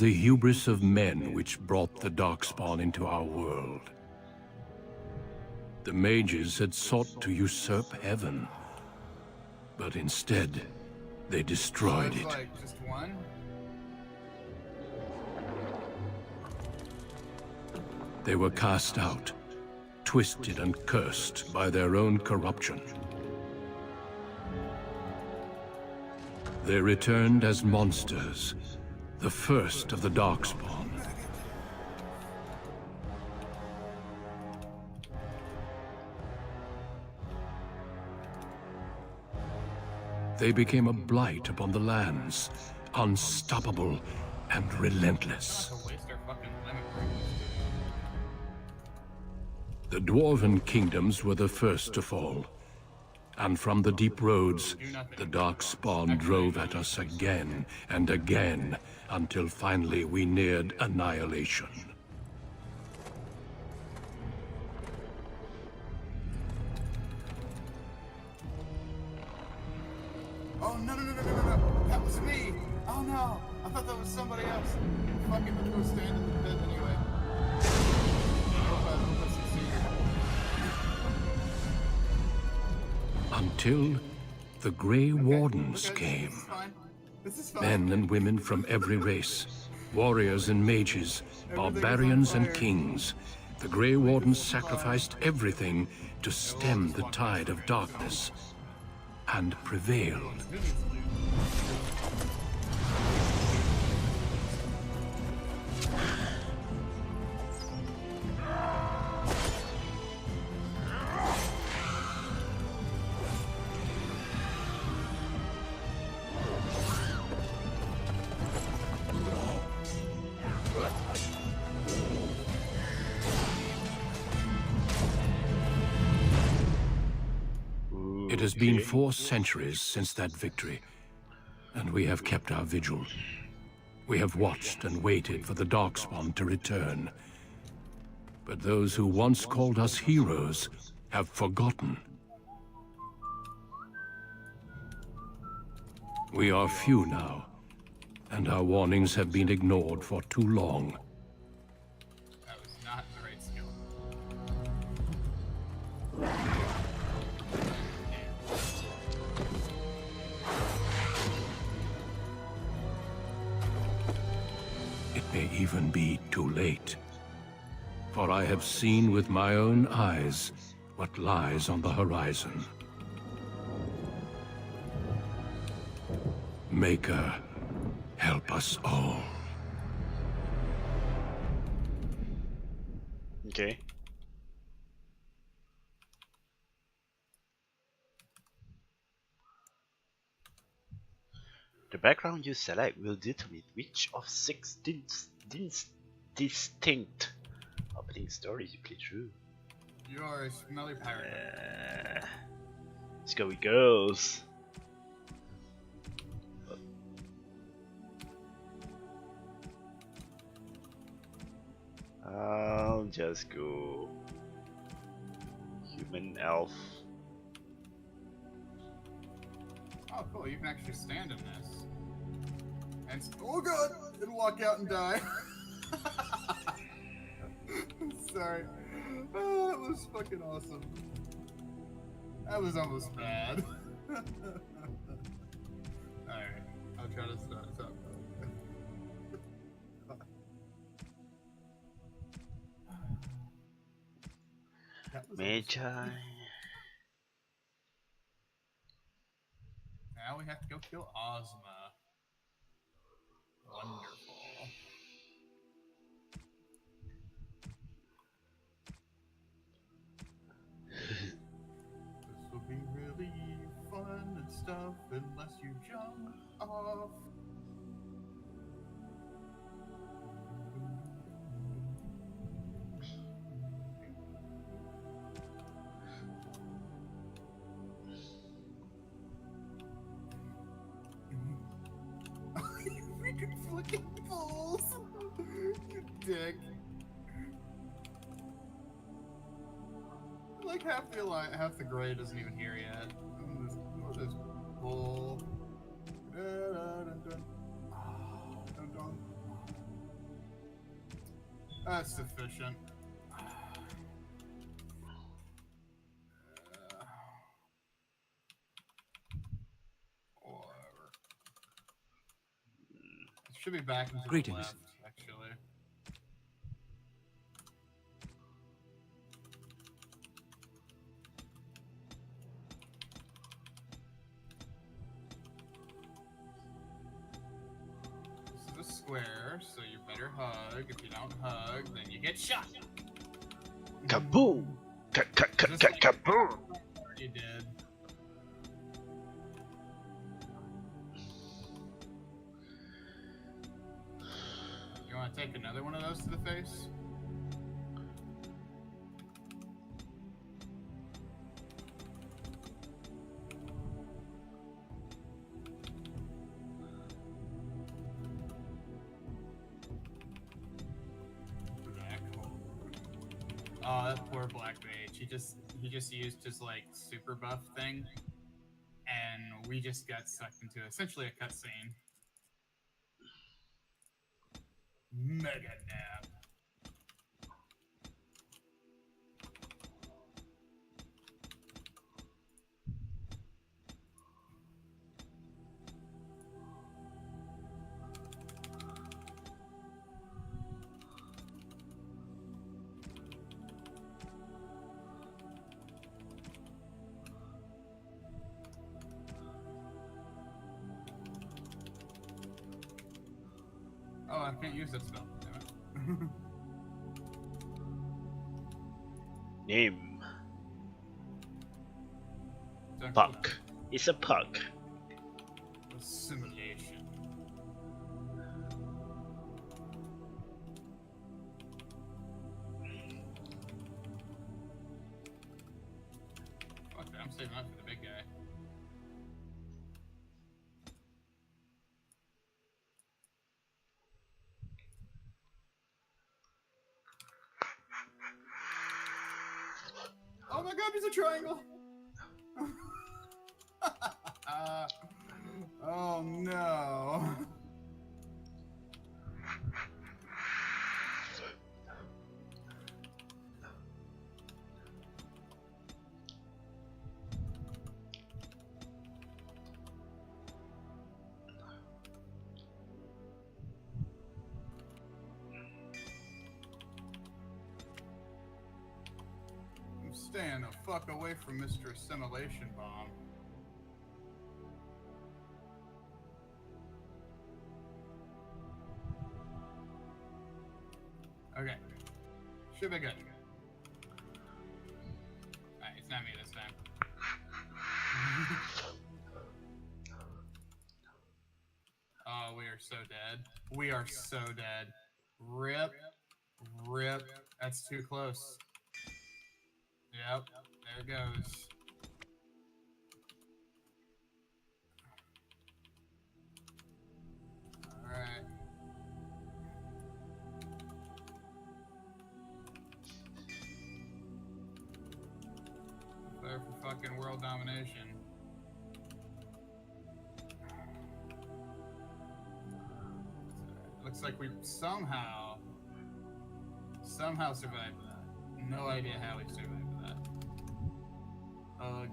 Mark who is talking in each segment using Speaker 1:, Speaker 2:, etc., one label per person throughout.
Speaker 1: the hubris of men which brought the Darkspawn into our world. The mages had sought to usurp heaven, but instead, they destroyed it.
Speaker 2: Like just one?
Speaker 1: They were cast out, twisted and cursed by their own corruption. They returned as monsters, the first of the Darkspawn. They became a blight upon the lands, unstoppable and relentless. The Dwarven kingdoms were the first to fall, and from the deep roads, the Darkspawn drove at us again and again, until finally we neared annihilation.
Speaker 2: Oh, no. That was me. Oh, no. I thought that was somebody else. Fucking who was standing in the pit anyway. I hope I succeeded.
Speaker 1: Until the Grey Wardens came.
Speaker 2: This is fine.
Speaker 1: Men and women from every race, warriors and mages, barbarians and kings. The Grey Wardens sacrificed everything to stem the tide of darkness, and prevailed. It has been 4 centuries since that victory, and we have kept our vigil. We have watched and waited for the Darkspawn to return. But those who once called us heroes have forgotten. We are few now, and our warnings have been ignored for too long.
Speaker 2: That was not the right skill.
Speaker 1: It may even be too late. For I have seen with my own eyes what lies on the horizon. Maker, help us all.
Speaker 3: Okay. The background you select will determine which of 6 distinct opening stories you play through.
Speaker 2: You are a smelly pirate.
Speaker 3: Let's go, it goes. I'll just go human elf.
Speaker 2: Oh, cool. You can actually stand in this. And oh god, it'll walk out and die. Sorry. Oh, that was fucking awesome. That was almost bad. Alright, I'll try to stop.
Speaker 3: Magi.
Speaker 2: Now we have to go kill Ozma. Wonderful. This will be really fun and stuff unless you jump off. Fucking balls! You dick. Like half the grade isn't even here yet. This bull. Dun, dun, dun. Dun, dun. That's sufficient. Whatever. It should be back into the
Speaker 1: Greetings.
Speaker 2: left, actually. This is a square, so you better hug. If you don't hug, then you get shot.
Speaker 3: Kaboom! Kaboom!
Speaker 2: You did. You want to take another one of those to the face? Oh, that poor black mage. He just used his like super buff thing, and we just got sucked into essentially a cutscene. Mega nap. Oh, I can't use that spell. Damn it.
Speaker 3: Name.
Speaker 2: Don't
Speaker 3: Puck. It's a puck.
Speaker 2: Assimilation. Fuck that, I'm saving up for the big guy. Oh my god, he's a triangle! Oh no. I'm staying the fuck away from Mr. Assimilation Bomb. Okay. Should be good. Alright, it's not me this time. Oh, we are so dead. We are so dead. Rip. Rip. That's too close. Yep. There it goes. Alright. There for fucking world domination. Looks like we somehow survived that. No idea how we survived that. Ugh.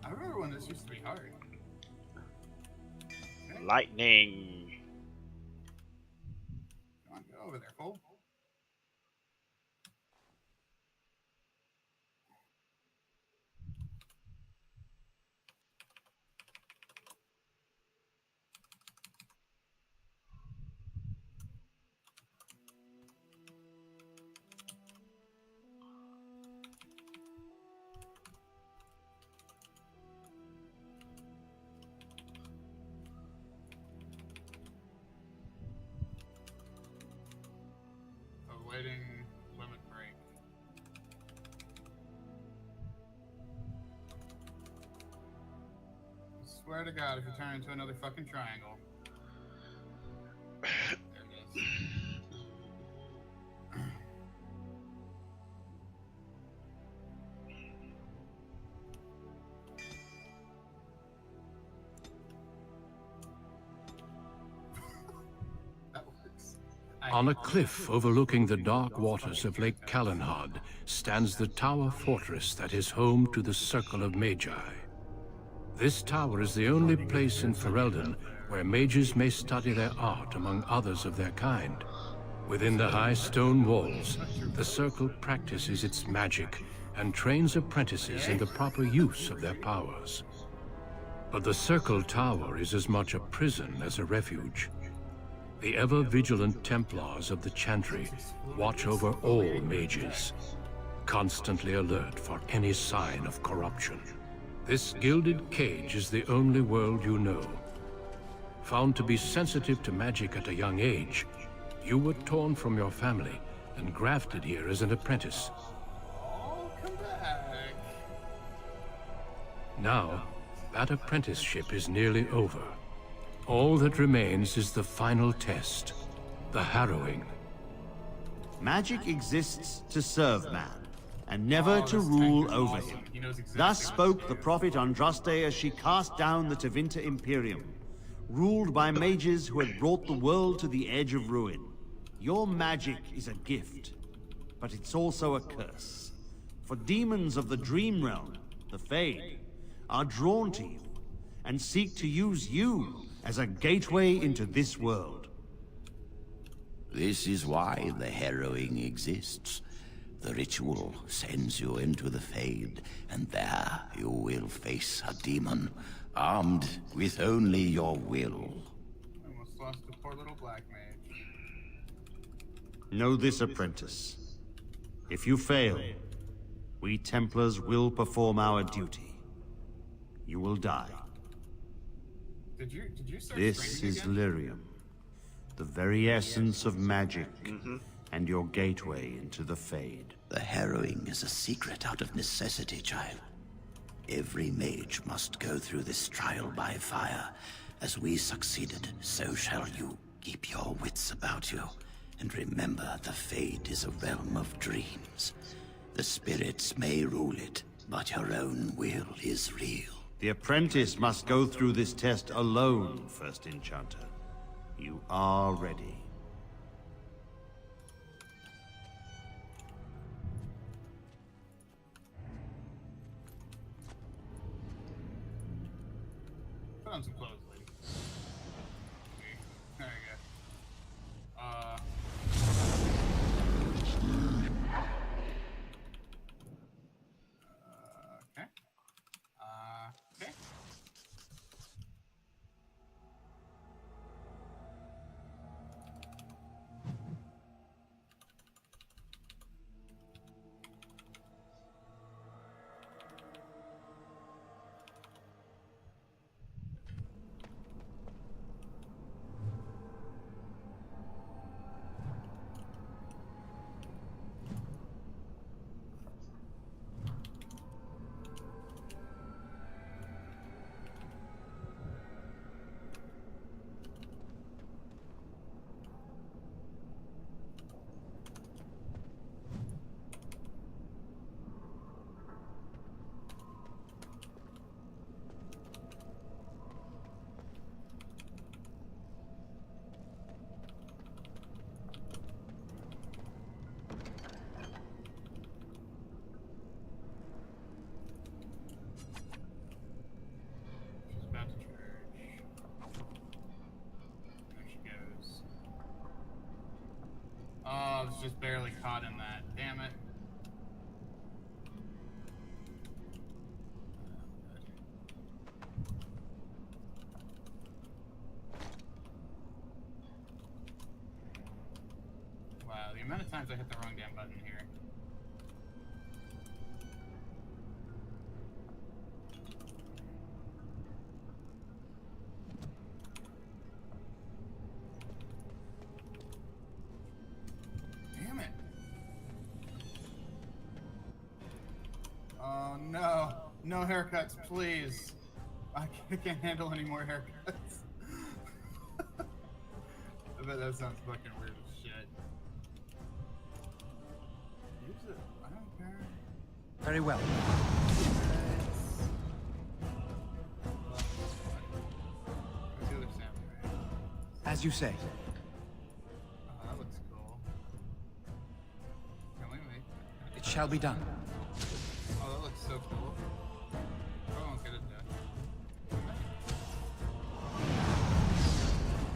Speaker 2: I remember when this used to be hard. Okay.
Speaker 3: Lightning.
Speaker 2: Come on, go over there, fool. Awaiting limit break. I swear to God, if you turn into another fucking triangle. There it is.
Speaker 1: On a cliff overlooking the dark waters of Lake Kalanhad stands the tower fortress that is home to the Circle of Magi. This tower is the only place in Ferelden where mages may study their art among others of their kind. Within the high stone walls, the Circle practices its magic and trains apprentices in the proper use of their powers. But the Circle Tower is as much a prison as a refuge. The ever-vigilant Templars of the Chantry watch over all mages, constantly alert for any sign of corruption. This gilded cage is the only world you know. Found to be sensitive to magic at a young age, you were torn from your family and grafted here as an apprentice.
Speaker 2: Oh, come back.
Speaker 1: Now, that apprenticeship is nearly over. All that remains is the final test, the harrowing.
Speaker 4: Magic exists to serve man, and never to
Speaker 2: this
Speaker 4: rule
Speaker 2: tank is
Speaker 4: over
Speaker 2: awesome.
Speaker 4: him.
Speaker 2: He knows exactly
Speaker 4: Thus
Speaker 2: what
Speaker 4: spoke
Speaker 2: to
Speaker 4: the
Speaker 2: do.
Speaker 4: prophet Andraste as she cast down the Tevinter Imperium, ruled by mages who had brought the world to the edge of ruin. Your magic is a gift, but it's also a curse. For demons of the Dream Realm, the Fade, are drawn to you, and seek to use you as a gateway into this world.
Speaker 5: This is why the harrowing exists. The ritual sends you into the Fade, and there you will face a demon, armed with only your will.
Speaker 2: Almost lost a poor little black mage.
Speaker 4: Know this, apprentice. If you fail, we Templars will perform our duty. You will die.
Speaker 2: Did you start
Speaker 4: This
Speaker 2: streaming
Speaker 4: is
Speaker 2: again?
Speaker 4: Lyrium, the very essence of magic, and your gateway into the Fade.
Speaker 5: The harrowing is a secret out of necessity, child. Every mage must go through this trial by fire. As we succeeded, so shall you. Keep your wits about you. And remember, the Fade is a realm of dreams. The spirits may rule it, but your own will is real.
Speaker 4: The apprentice must go through this test alone, First Enchanter. You are ready.
Speaker 2: Put on some clothes, lady. There you go. Okay. Okay. She's about to charge. There she goes. Oh, I was just barely caught in that. Damn it. Wow, the amount of times I hit the wrong damn button here. Damn it. Oh no. No haircuts, please. I can't handle any more haircuts. I bet that sounds fucking weird as shit. Use it. I don't care.
Speaker 6: Very well.
Speaker 2: Where's the other samurai?
Speaker 6: As you say.
Speaker 2: Oh, that looks cool.
Speaker 6: shall be done.
Speaker 2: Oh, that looks so cool. I won't get it though.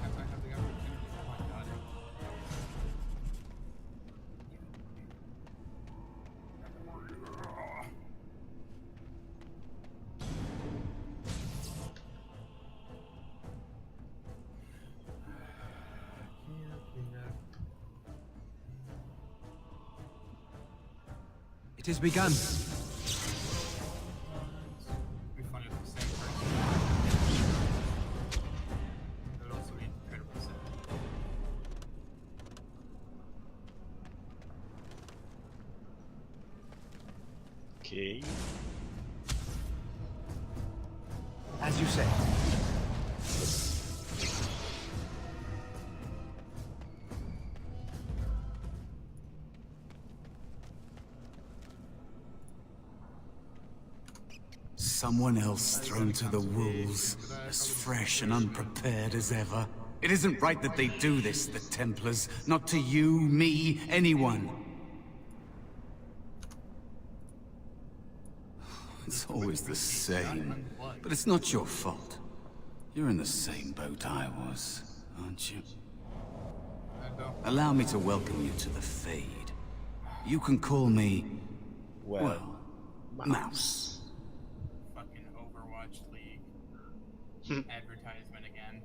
Speaker 2: If I have the opportunity. Oh my god.
Speaker 6: It is begun.
Speaker 2: It'd be funny if it's the same person. It would also be incredibly sad.
Speaker 3: Okay.
Speaker 6: As you say. Someone else thrown to the wolves, as fresh and unprepared as ever. It isn't right that they do this, the Templars. Not to you, me, anyone. It's always the same. But it's not your fault. You're in the same boat I was, aren't you? Allow me to welcome you to the Fade. You can call me, well, Mouse.
Speaker 2: Fucking Overwatch League. Advertisement again.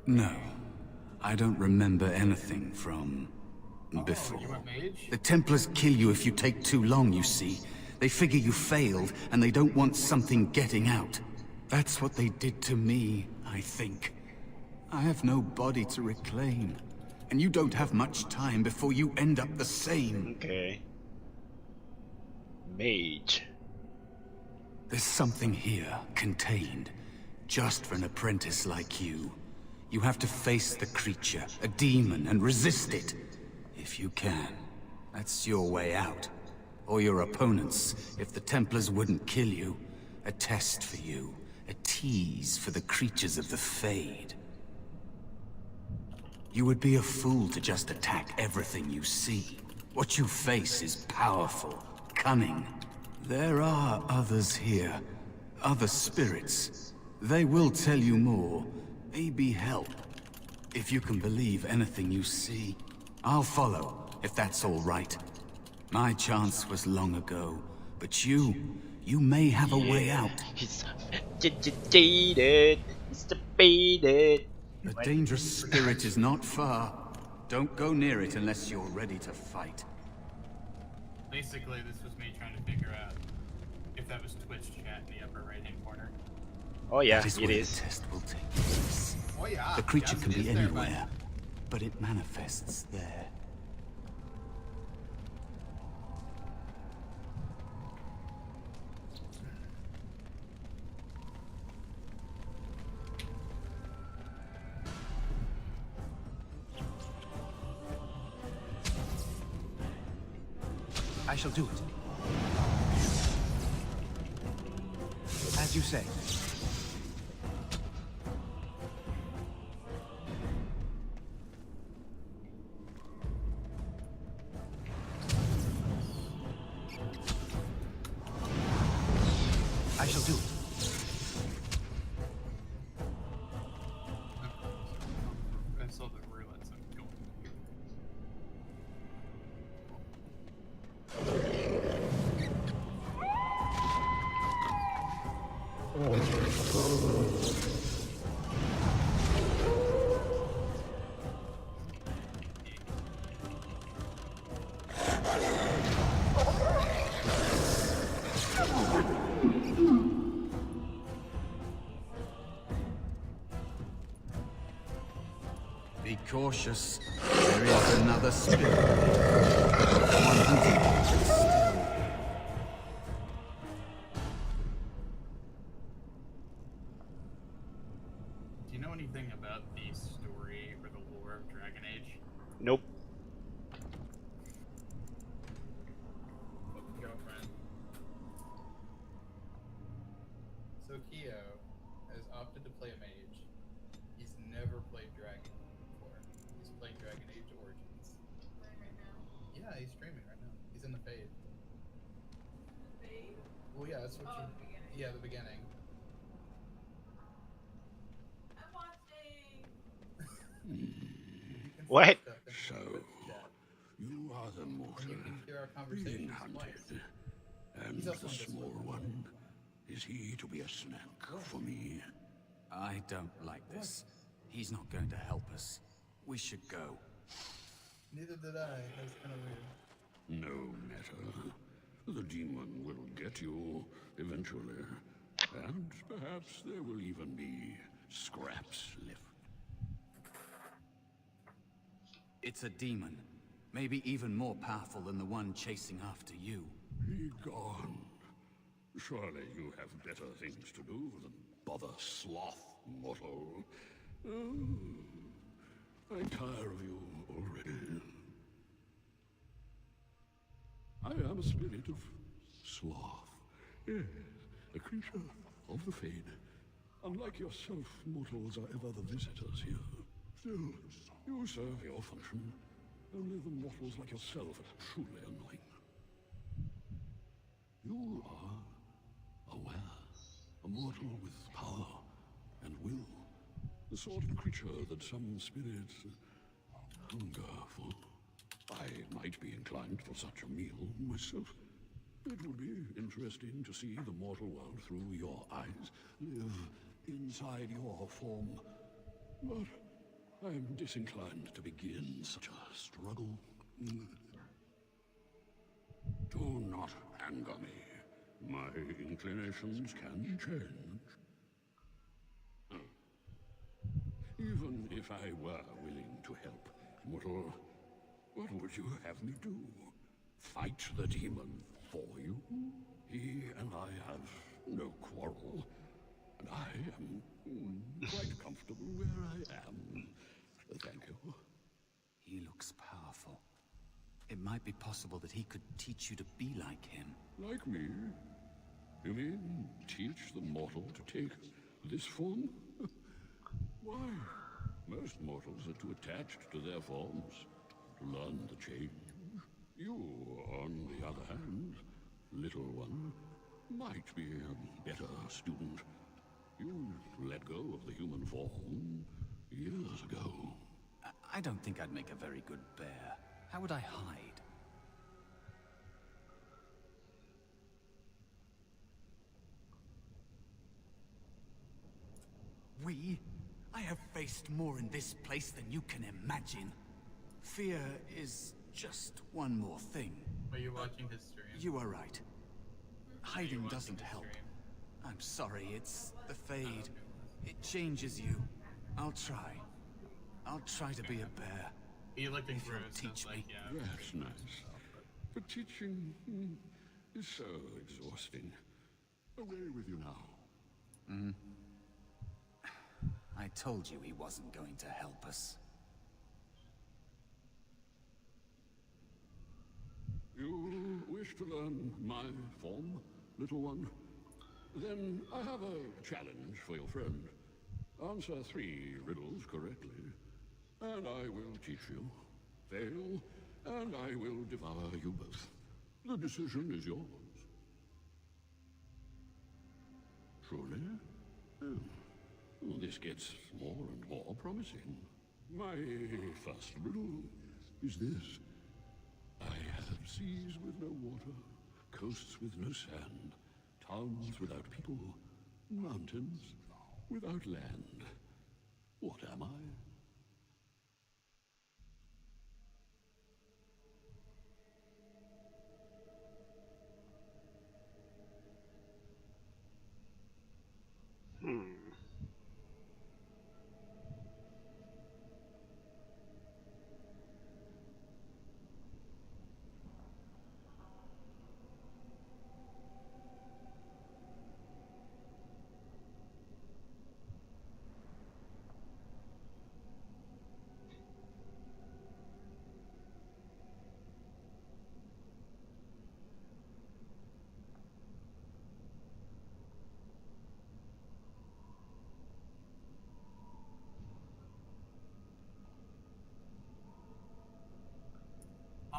Speaker 6: No, I don't remember anything from before.
Speaker 2: You went mage?
Speaker 6: The Templars kill you if you take too long, you see. They figure you failed, and they don't want something getting out. That's what they did to me, I think. I have no body to reclaim, and you don't have much time before you end up the same.
Speaker 3: Okay. Mage.
Speaker 6: There's something here, contained, just for an apprentice like you. You have to face the creature, a demon, and resist it. If you can. That's your way out. Or your opponents, if the Templars wouldn't kill you. A test for you. A tease for the creatures of the Fade. You would be a fool to just attack everything you see. What you face is powerful, cunning. There are others here. Other spirits. They will tell you more. Maybe help. If you can believe anything you see. I'll follow, if that's all right. My chance was long ago, but you may have a way out.
Speaker 3: He's jaded. He's debated.
Speaker 6: A dangerous spirit is not far. Don't go near it unless you're ready to fight.
Speaker 2: Basically, this was me trying to figure out if that was Twitch chat in the upper right-hand corner.
Speaker 3: Oh yeah,
Speaker 6: That is
Speaker 3: it
Speaker 6: where
Speaker 3: is.
Speaker 6: the test will take place.
Speaker 2: Oh yeah.
Speaker 6: The creature
Speaker 2: yes,
Speaker 6: can
Speaker 2: it
Speaker 6: be
Speaker 2: is there,
Speaker 6: anywhere, but it manifests there. I shall do it. As you say. I shall do it.
Speaker 2: I saw the roulette, so I'm going.
Speaker 6: Be cautious. There is another spirit. One hunting still.
Speaker 2: Do you know anything about the story or the lore of Dragon Age?
Speaker 3: Nope.
Speaker 2: Girlfriend. So Keo has opted to play a mage. He's never played Dragon before. He's playing Dragon Age Origins. Yeah, he's streaming right now. He's in the fade. Fade? Well, yeah, that's what you. The beginning. Yeah, the beginning.
Speaker 7: I'm watching.
Speaker 3: What?
Speaker 1: So, you are the mortal
Speaker 2: And you can hear our
Speaker 1: being
Speaker 2: conversations
Speaker 1: hunted.
Speaker 2: twice.
Speaker 1: And
Speaker 2: He's also
Speaker 1: the
Speaker 2: on Discord.
Speaker 1: small one, is he to be a snack for me?
Speaker 6: I don't like this. He's not going to help us. We should go.
Speaker 2: Neither did I. That's kind of weird.
Speaker 1: No matter. The demon will get you eventually. And perhaps there will even be scraps left.
Speaker 6: It's a demon. Maybe even more powerful than the one chasing after you.
Speaker 1: Be gone. Surely you have better things to do than bother sloth, mortal. Oh, I tire of you already. I am a spirit of sloth. Yes, a creature of the Fade. Unlike yourself, mortals are ever the visitors here. Still, you serve your function. Only the mortals like yourself are truly annoying. You are aware, a mortal with power and will. The sort of creature that some spirits hunger for. I might be inclined for such a meal myself. It would be interesting to see the mortal world through your eyes, live inside your form. But I am disinclined to begin such a struggle. Do not anger me. My inclinations can change. Even if I were willing to help, mortal, what would you have me do? Fight the demon for you? He and I have no quarrel, and I am quite comfortable where I am. Thank you.
Speaker 6: He looks powerful. It might be possible that he could teach you to be like him.
Speaker 1: Like me? You mean teach the mortal to take this form? Why? Most mortals are too attached to their forms to learn the change. You, on the other hand, little one, might be a better student. You let go of the human form years ago.
Speaker 6: I don't think I'd make a very good bear. How would I hide? I have faced more in this place than you can imagine. Fear is just one more thing.
Speaker 2: Are you watching his stream?
Speaker 6: You are right. Hiding
Speaker 2: watching
Speaker 6: doesn't
Speaker 2: his
Speaker 6: help.
Speaker 2: stream?
Speaker 6: I'm sorry, it's the Fade. It changes you. I'll try. I'll try to be a bear.
Speaker 2: He looked
Speaker 6: If you'll
Speaker 2: engrossed.
Speaker 6: teach me.
Speaker 1: That's nice. But teaching is so exhausting. Away with you now.
Speaker 6: I told you he wasn't going to help us.
Speaker 1: You wish to learn my form, little one? Then I have a challenge for your friend. Answer 3 riddles correctly, and I will teach you. Fail, and I will devour you both. The decision is yours. Truly? Oh. Well, this gets more and more promising. My first riddle is this. I have seas with no water, coasts with no sand, towns without people, mountains without land. What am I?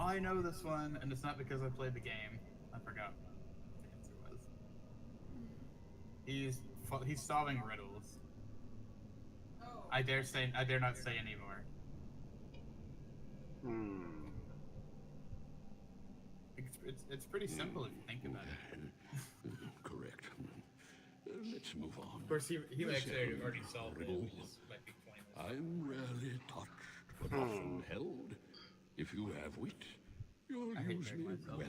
Speaker 2: I know this one, and it's not because I played the game. I forgot what the answer was. He's solving riddles.
Speaker 7: Oh.
Speaker 2: I dare not say anymore. It's pretty simple if you think about it.
Speaker 1: Correct. Let's move on.
Speaker 2: Of course, he actually already solved it, which is might be pointless.
Speaker 1: I'm rarely touched, but often held. If you have wit, you'll
Speaker 2: I hate
Speaker 1: use
Speaker 2: hearing
Speaker 1: me
Speaker 2: myself
Speaker 1: well.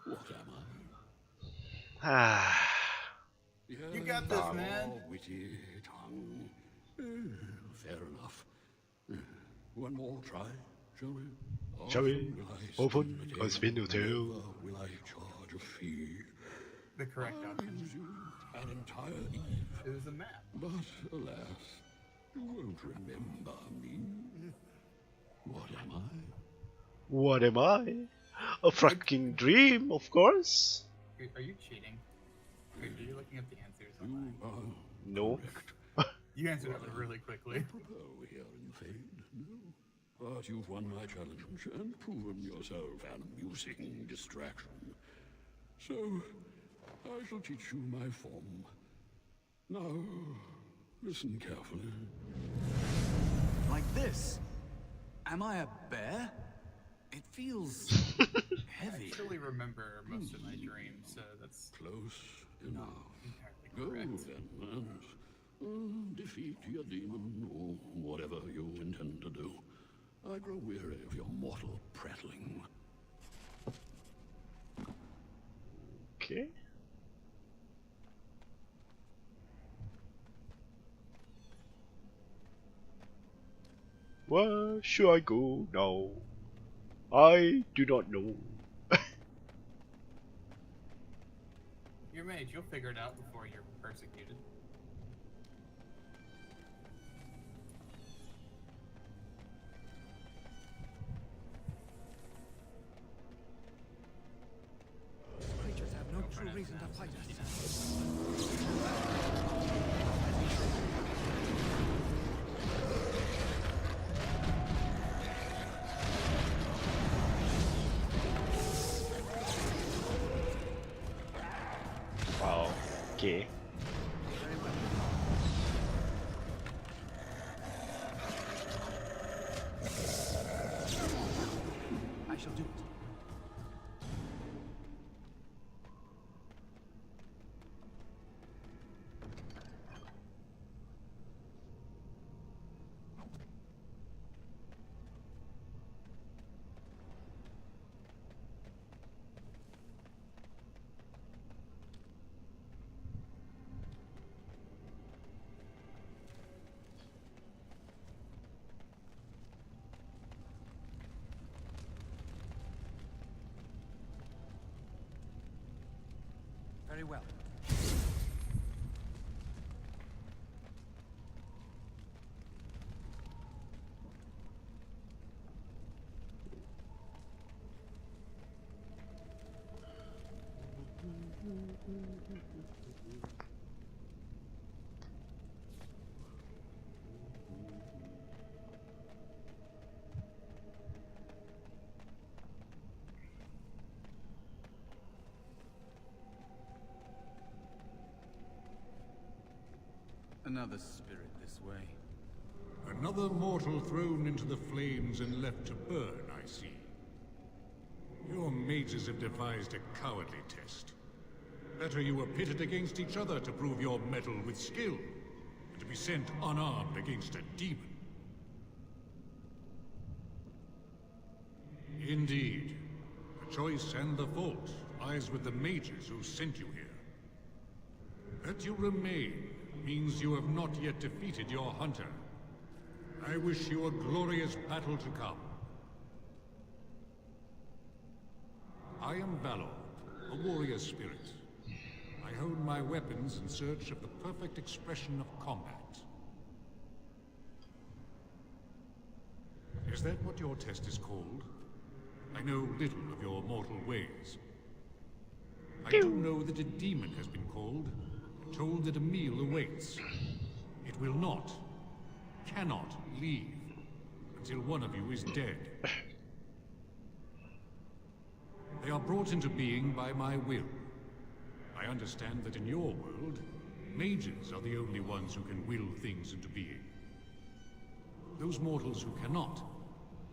Speaker 2: this.
Speaker 1: What am I?
Speaker 2: You got this, man.
Speaker 1: Witty tongue. Fair enough. One more try, shall we?
Speaker 3: Shall we?
Speaker 1: Often
Speaker 3: Open
Speaker 1: will I
Speaker 3: a spin or two.
Speaker 1: never will I charge a fee?
Speaker 2: The correct
Speaker 1: I'll
Speaker 2: option.
Speaker 1: use you an entire eve,
Speaker 2: It was a map.
Speaker 1: but alas, you won't remember me. What am I?
Speaker 3: What am I? A fucking dream, of course.
Speaker 2: Are you cheating? Are you looking at the answers?
Speaker 1: You are
Speaker 3: No.
Speaker 1: correct.
Speaker 2: You answered it really quickly.
Speaker 1: Oh, here in Fade, no. But you've won my challenge and proven yourself an amusing distraction. So, I shall teach you my form. Now, listen carefully.
Speaker 6: Like this? Am I a bear? It feels
Speaker 2: I
Speaker 6: heavy.
Speaker 2: actually remember most of my dreams, so that's
Speaker 1: Close enough.
Speaker 2: entirely
Speaker 1: Go
Speaker 2: correct.
Speaker 1: then, and defeat your demon, or whatever you intend to do. I grow weary of your mortal prattling.
Speaker 3: Okay. Where should I go now? I do not know.
Speaker 2: You're mage, you'll figure it out before you're persecuted.
Speaker 8: Creatures have no true reason to fight us.
Speaker 3: Wow. Okay.
Speaker 8: I shall do it. Very well.
Speaker 6: Another spirit this way.
Speaker 9: Another mortal thrown into the flames and left to burn, I see. Your mages have devised a cowardly test. Better you were pitted against each other to prove your mettle with skill, than to be sent unarmed against a demon. Indeed. The choice and the fault lies with the mages who sent you here. That you remain means you have not yet defeated your hunter. I wish you a glorious battle to come. I am Valor, a warrior spirit. I hone my weapons in search of the perfect expression of combat. Is that what your test is called? I know little of your mortal ways. I do know that a demon has been called, told that a meal awaits. It will not, cannot leave until one of you is dead. They are brought into being by my will. I understand that in your world, mages are the only ones who can will things into being. Those mortals who cannot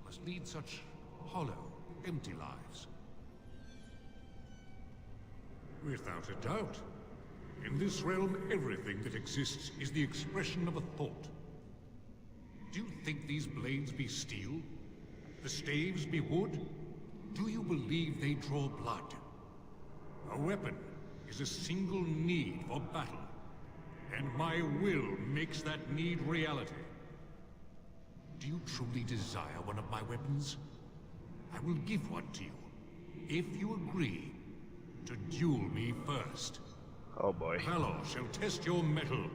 Speaker 9: must lead such hollow, empty lives. Without a doubt. In this realm, everything that exists is the expression of a thought. Do you think these blades be steel? The staves be wood? Do you believe they draw blood? A weapon is a single need for battle, and my will makes that need reality. Do you truly desire one of my weapons? I will give one to you, if you agree to duel me first.
Speaker 3: Oh boy.
Speaker 9: Valor shall test your mettle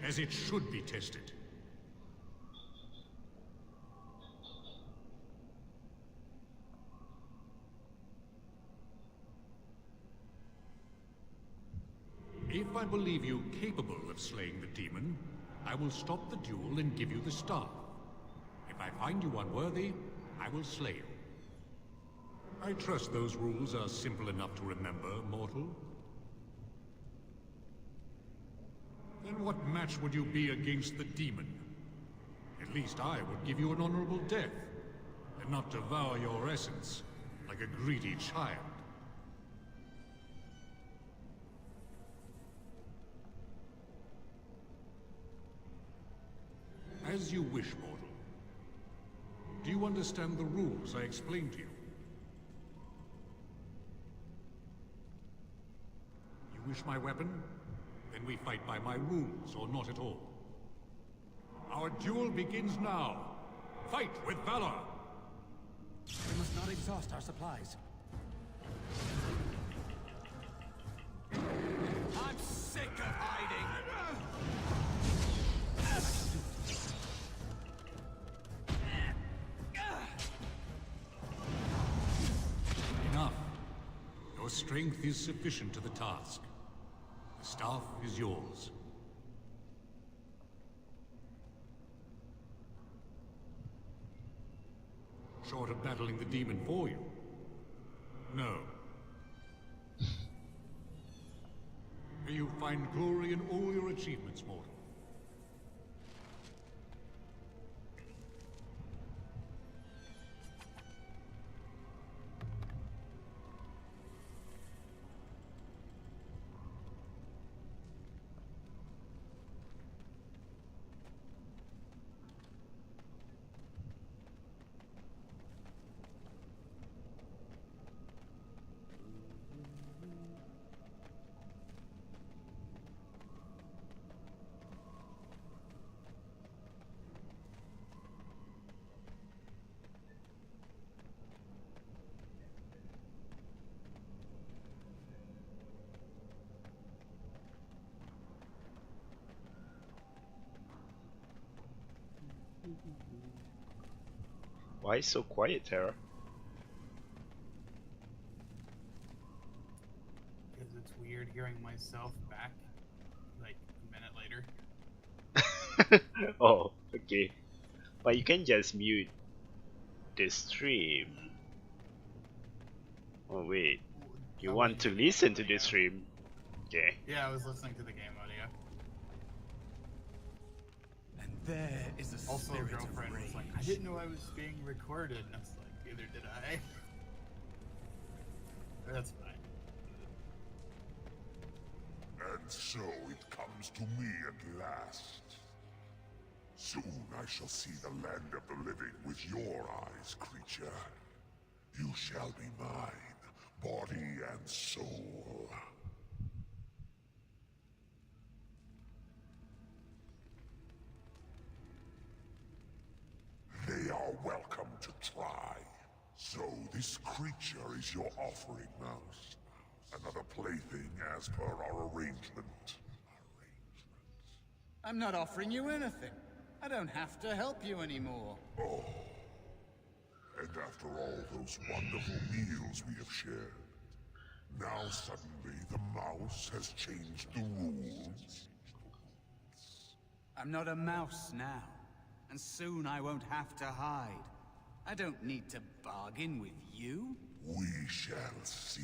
Speaker 9: as it should be tested. If I believe you capable of slaying the demon, I will stop the duel and give you the staff. If I find you unworthy, I will slay you. I trust those rules are simple enough to remember, mortal. Then what match would you be against the demon? At least I would give you an honorable death, and not devour your essence like a greedy child. As you wish, mortal. Do you understand the rules I explained to you? You wish my weapon? Then we fight by my rules, or not at all. Our duel begins now. Fight with valor!
Speaker 8: We must not exhaust our supplies.
Speaker 6: I'm sick of hiding!
Speaker 9: Enough. Your strength is sufficient to the task. The staff is yours. Short of battling the demon for you? No. May you find glory in all your achievements, mortal.
Speaker 3: Why so quiet, Tara?
Speaker 2: Because it's weird hearing myself back, like, a minute later.
Speaker 3: Oh, okay. But you can just mute the stream. Oh wait, you want to listen to the stream? Okay.
Speaker 2: Yeah, I was listening to the game audio.
Speaker 6: And there is a
Speaker 2: Also,
Speaker 6: spirit
Speaker 2: girlfriend
Speaker 6: of
Speaker 2: was like,
Speaker 6: rage.
Speaker 2: I didn't know I was being recorded. And I was like, neither did I. That's fine.
Speaker 10: And so it comes to me at last. Soon I shall see the land of the living with your eyes, creature. You shall be mine, body and soul. They are welcome to try. So this creature is your offering, Mouse. Another plaything as per our arrangement.
Speaker 6: I'm not offering you anything. I don't have to help you anymore.
Speaker 10: Oh. And after all those wonderful meals we have shared, now suddenly the mouse has changed the rules.
Speaker 6: I'm not a mouse now, and soon I won't have to hide. I don't need to bargain with you.
Speaker 10: We shall see.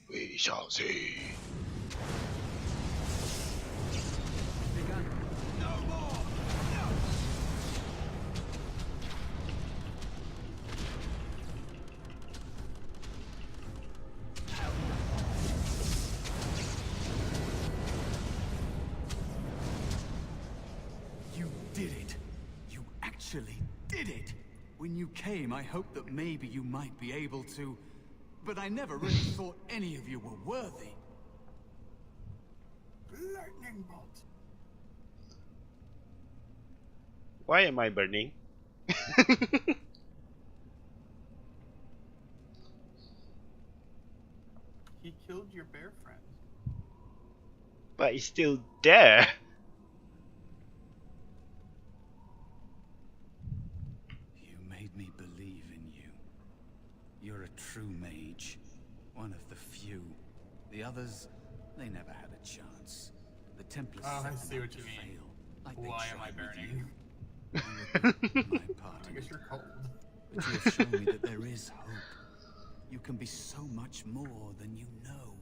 Speaker 3: We shall see.
Speaker 6: You did it. You actually did it. When you came, I hoped that maybe you might be able to, but I never really thought any of you were worthy. Lightning bolt.
Speaker 3: Why am I burning?
Speaker 2: He killed your bear friend.
Speaker 3: But it's still there.
Speaker 6: You made me believe in you. You're a true mage. One of the few. The others, they never had a chance. The Templars
Speaker 2: Oh, I
Speaker 6: set
Speaker 2: see
Speaker 6: them
Speaker 2: what
Speaker 6: up
Speaker 2: you
Speaker 6: to
Speaker 2: mean.
Speaker 6: fail, like they
Speaker 2: Why am I
Speaker 6: tried with
Speaker 2: burning?
Speaker 6: you. I regret my part
Speaker 2: I
Speaker 6: in
Speaker 2: guess
Speaker 6: it.
Speaker 2: you're cold.
Speaker 6: But you have shown me that there is hope. You can be so much more than you know.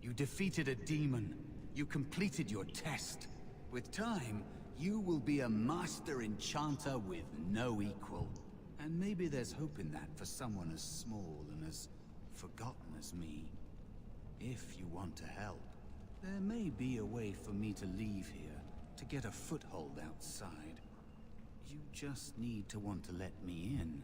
Speaker 6: You defeated a demon. You completed your test. With time, you will be a master enchanter with no equal. And maybe there's hope in that for someone as small and as forgotten as me. If you want to help, there may be a way for me to leave here, to get a foothold outside. You just need to want to let me in.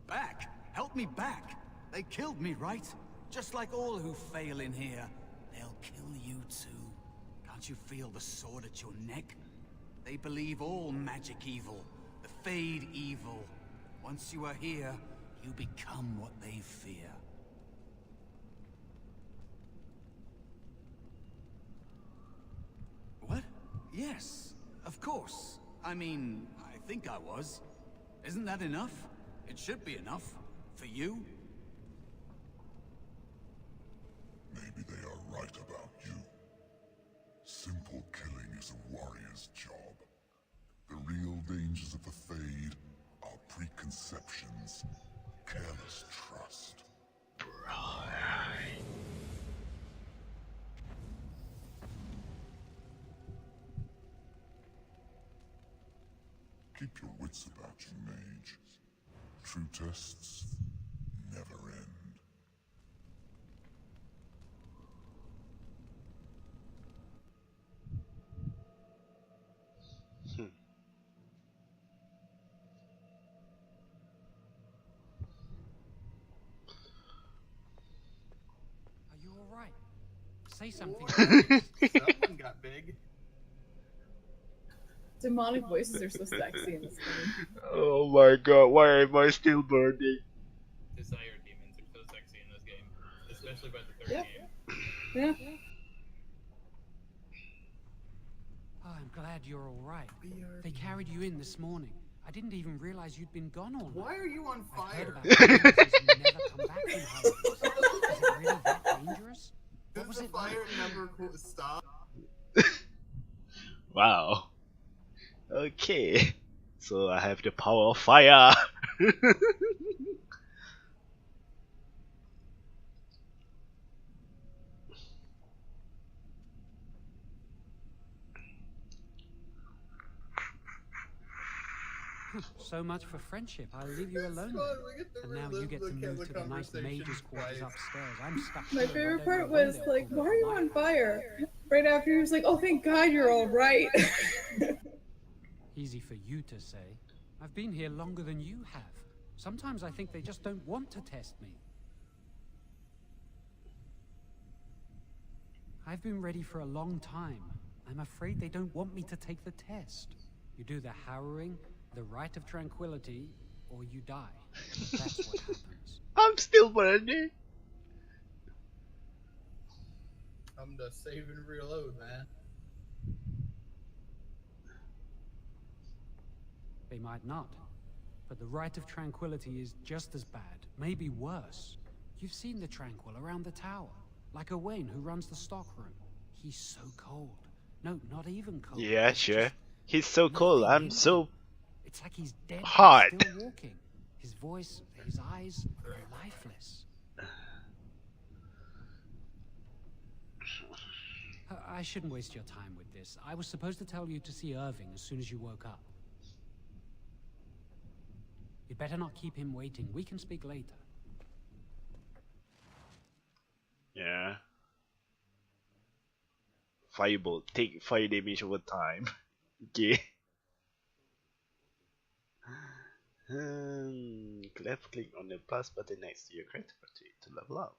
Speaker 6: Back! Help me back! They killed me, right? Just like all who fail in here. They'll kill you too. Can't you feel the sword at your neck? They believe all magic evil, the Fade evil. Once you are here, you become what they fear. What? Yes, of course. I mean, I think I was. Isn't that enough? It should be enough. For you?
Speaker 10: Maybe they are right about you. Simple killing is a warrior's job. The real dangers of the Fade are preconceptions, careless trust. Keep your wits about you, mage. True tests never end.
Speaker 8: Are you all right? Say something.
Speaker 2: Someone got big.
Speaker 7: Demonic voices are so sexy in this game.
Speaker 3: Oh my god, why am I still burning?
Speaker 2: Desire demons are so sexy in this game. Especially by the third
Speaker 7: Yep.
Speaker 2: game.
Speaker 7: Yeah.
Speaker 8: Oh, I'm glad you're all right. They carried you in this morning. I didn't even realize you'd been gone all night.
Speaker 2: Why are you on
Speaker 8: I've heard
Speaker 2: fire?
Speaker 8: about viruses who never come back from hurricanes. Is it really that dangerous? What was
Speaker 2: Does the
Speaker 8: it like?
Speaker 2: fire never stop?
Speaker 3: Wow. Okay. So I have the power of fire.
Speaker 8: So much for friendship. I'll leave you
Speaker 2: It's
Speaker 8: alone.
Speaker 2: fun, we get to
Speaker 8: And now you
Speaker 2: relive
Speaker 8: get
Speaker 2: the
Speaker 8: to move to the nice
Speaker 2: conversation
Speaker 8: mage's quarters
Speaker 2: twice.
Speaker 8: upstairs. I'm stuck
Speaker 7: My
Speaker 8: here
Speaker 7: favorite
Speaker 8: wondering
Speaker 7: part
Speaker 8: when
Speaker 7: was
Speaker 8: they'll
Speaker 7: like,
Speaker 8: pull
Speaker 7: why
Speaker 8: the
Speaker 7: are you
Speaker 8: light.
Speaker 7: on fire? Right after he was like, oh, thank God you're all right.
Speaker 8: Easy for you to say. I've been here longer than you have. Sometimes I think they just don't want to test me. I've been ready for a long time. I'm afraid they don't want me to take the test. You do the harrowing, the rite of tranquility, or you die. That's what happens.
Speaker 3: I'm still burning.
Speaker 2: I'm to save and reload, man.
Speaker 8: They might not. But the rite of tranquility is just as bad, maybe worse. You've seen the tranquil around the tower. Like Owain, who runs the stockroom. He's so cold. No, not even cold.
Speaker 3: Yeah,
Speaker 8: There's
Speaker 3: sure.
Speaker 8: just
Speaker 3: He's so cool.
Speaker 8: nothing
Speaker 3: I'm
Speaker 8: in
Speaker 3: so
Speaker 8: him. It's like he's dead but
Speaker 3: hot.
Speaker 8: still walking. His voice, his eyes, are lifeless. I shouldn't waste your time with this. I was supposed to tell you to see Irving as soon as you woke up. You'd better not keep him waiting. We can speak later.
Speaker 3: Yeah. Firebolt. Take fire damage over time. Okay. Left click on the plus button next to your character to level up.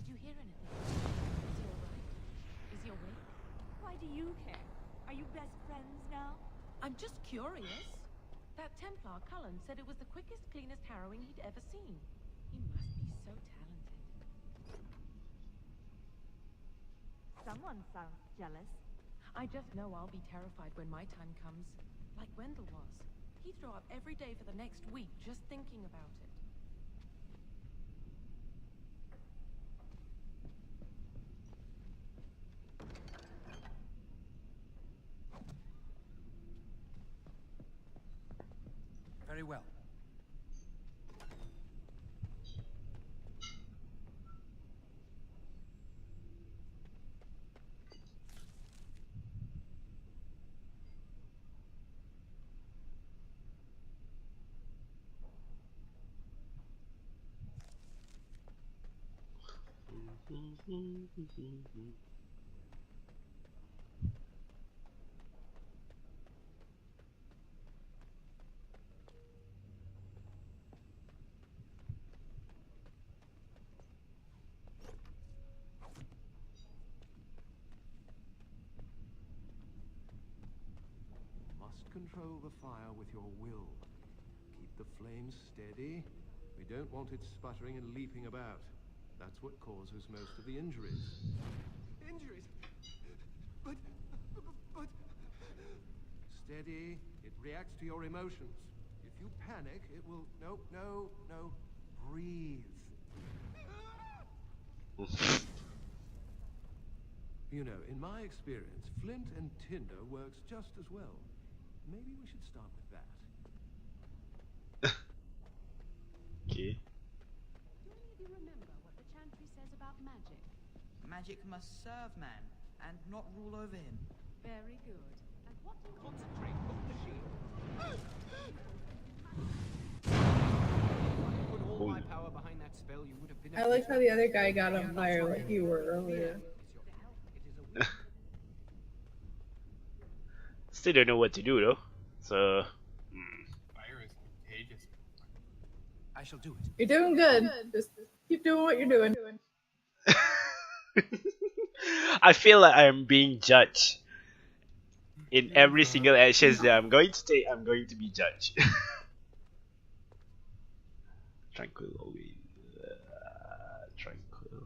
Speaker 11: Did you hear anything? Is he alright? Is he awake? Why do you care? Are you best friends now? I'm just curious. That Templar, Cullen, said it was the quickest, cleanest harrowing he'd ever seen. He must be so talented.
Speaker 12: Someone sounds jealous.
Speaker 11: I just know I'll be terrified when my time comes. Like Wendell was. He'd throw up every day for the next week just thinking about it.
Speaker 8: Very well.
Speaker 13: Must control the fire with your will. Keep the flames steady. We don't want it sputtering and leaping about. That's what causes most of the injuries. Injuries? But... Steady. It reacts to your emotions. If you panic, it will... No. Breathe. You know, in my experience, flint and tinder works just as well. Maybe we should start with that.
Speaker 3: Okay.
Speaker 14: Do any of you remember what the chantry says about magic?
Speaker 15: Magic must serve man, and not rule over him.
Speaker 14: Very good. And what do
Speaker 13: Concentrate, hold the shield.
Speaker 8: spell, you would have been.
Speaker 7: I like how the other guy got on fire like you were earlier.
Speaker 3: Still don't know what to do though. So
Speaker 2: Fire is contagious.
Speaker 8: I shall do it.
Speaker 7: You're doing good. Just keep doing what you're doing.
Speaker 3: I feel like I'm being judged. In every single actions that I'm going to take, I'm going to be judged. Tranquil always. Tranquil.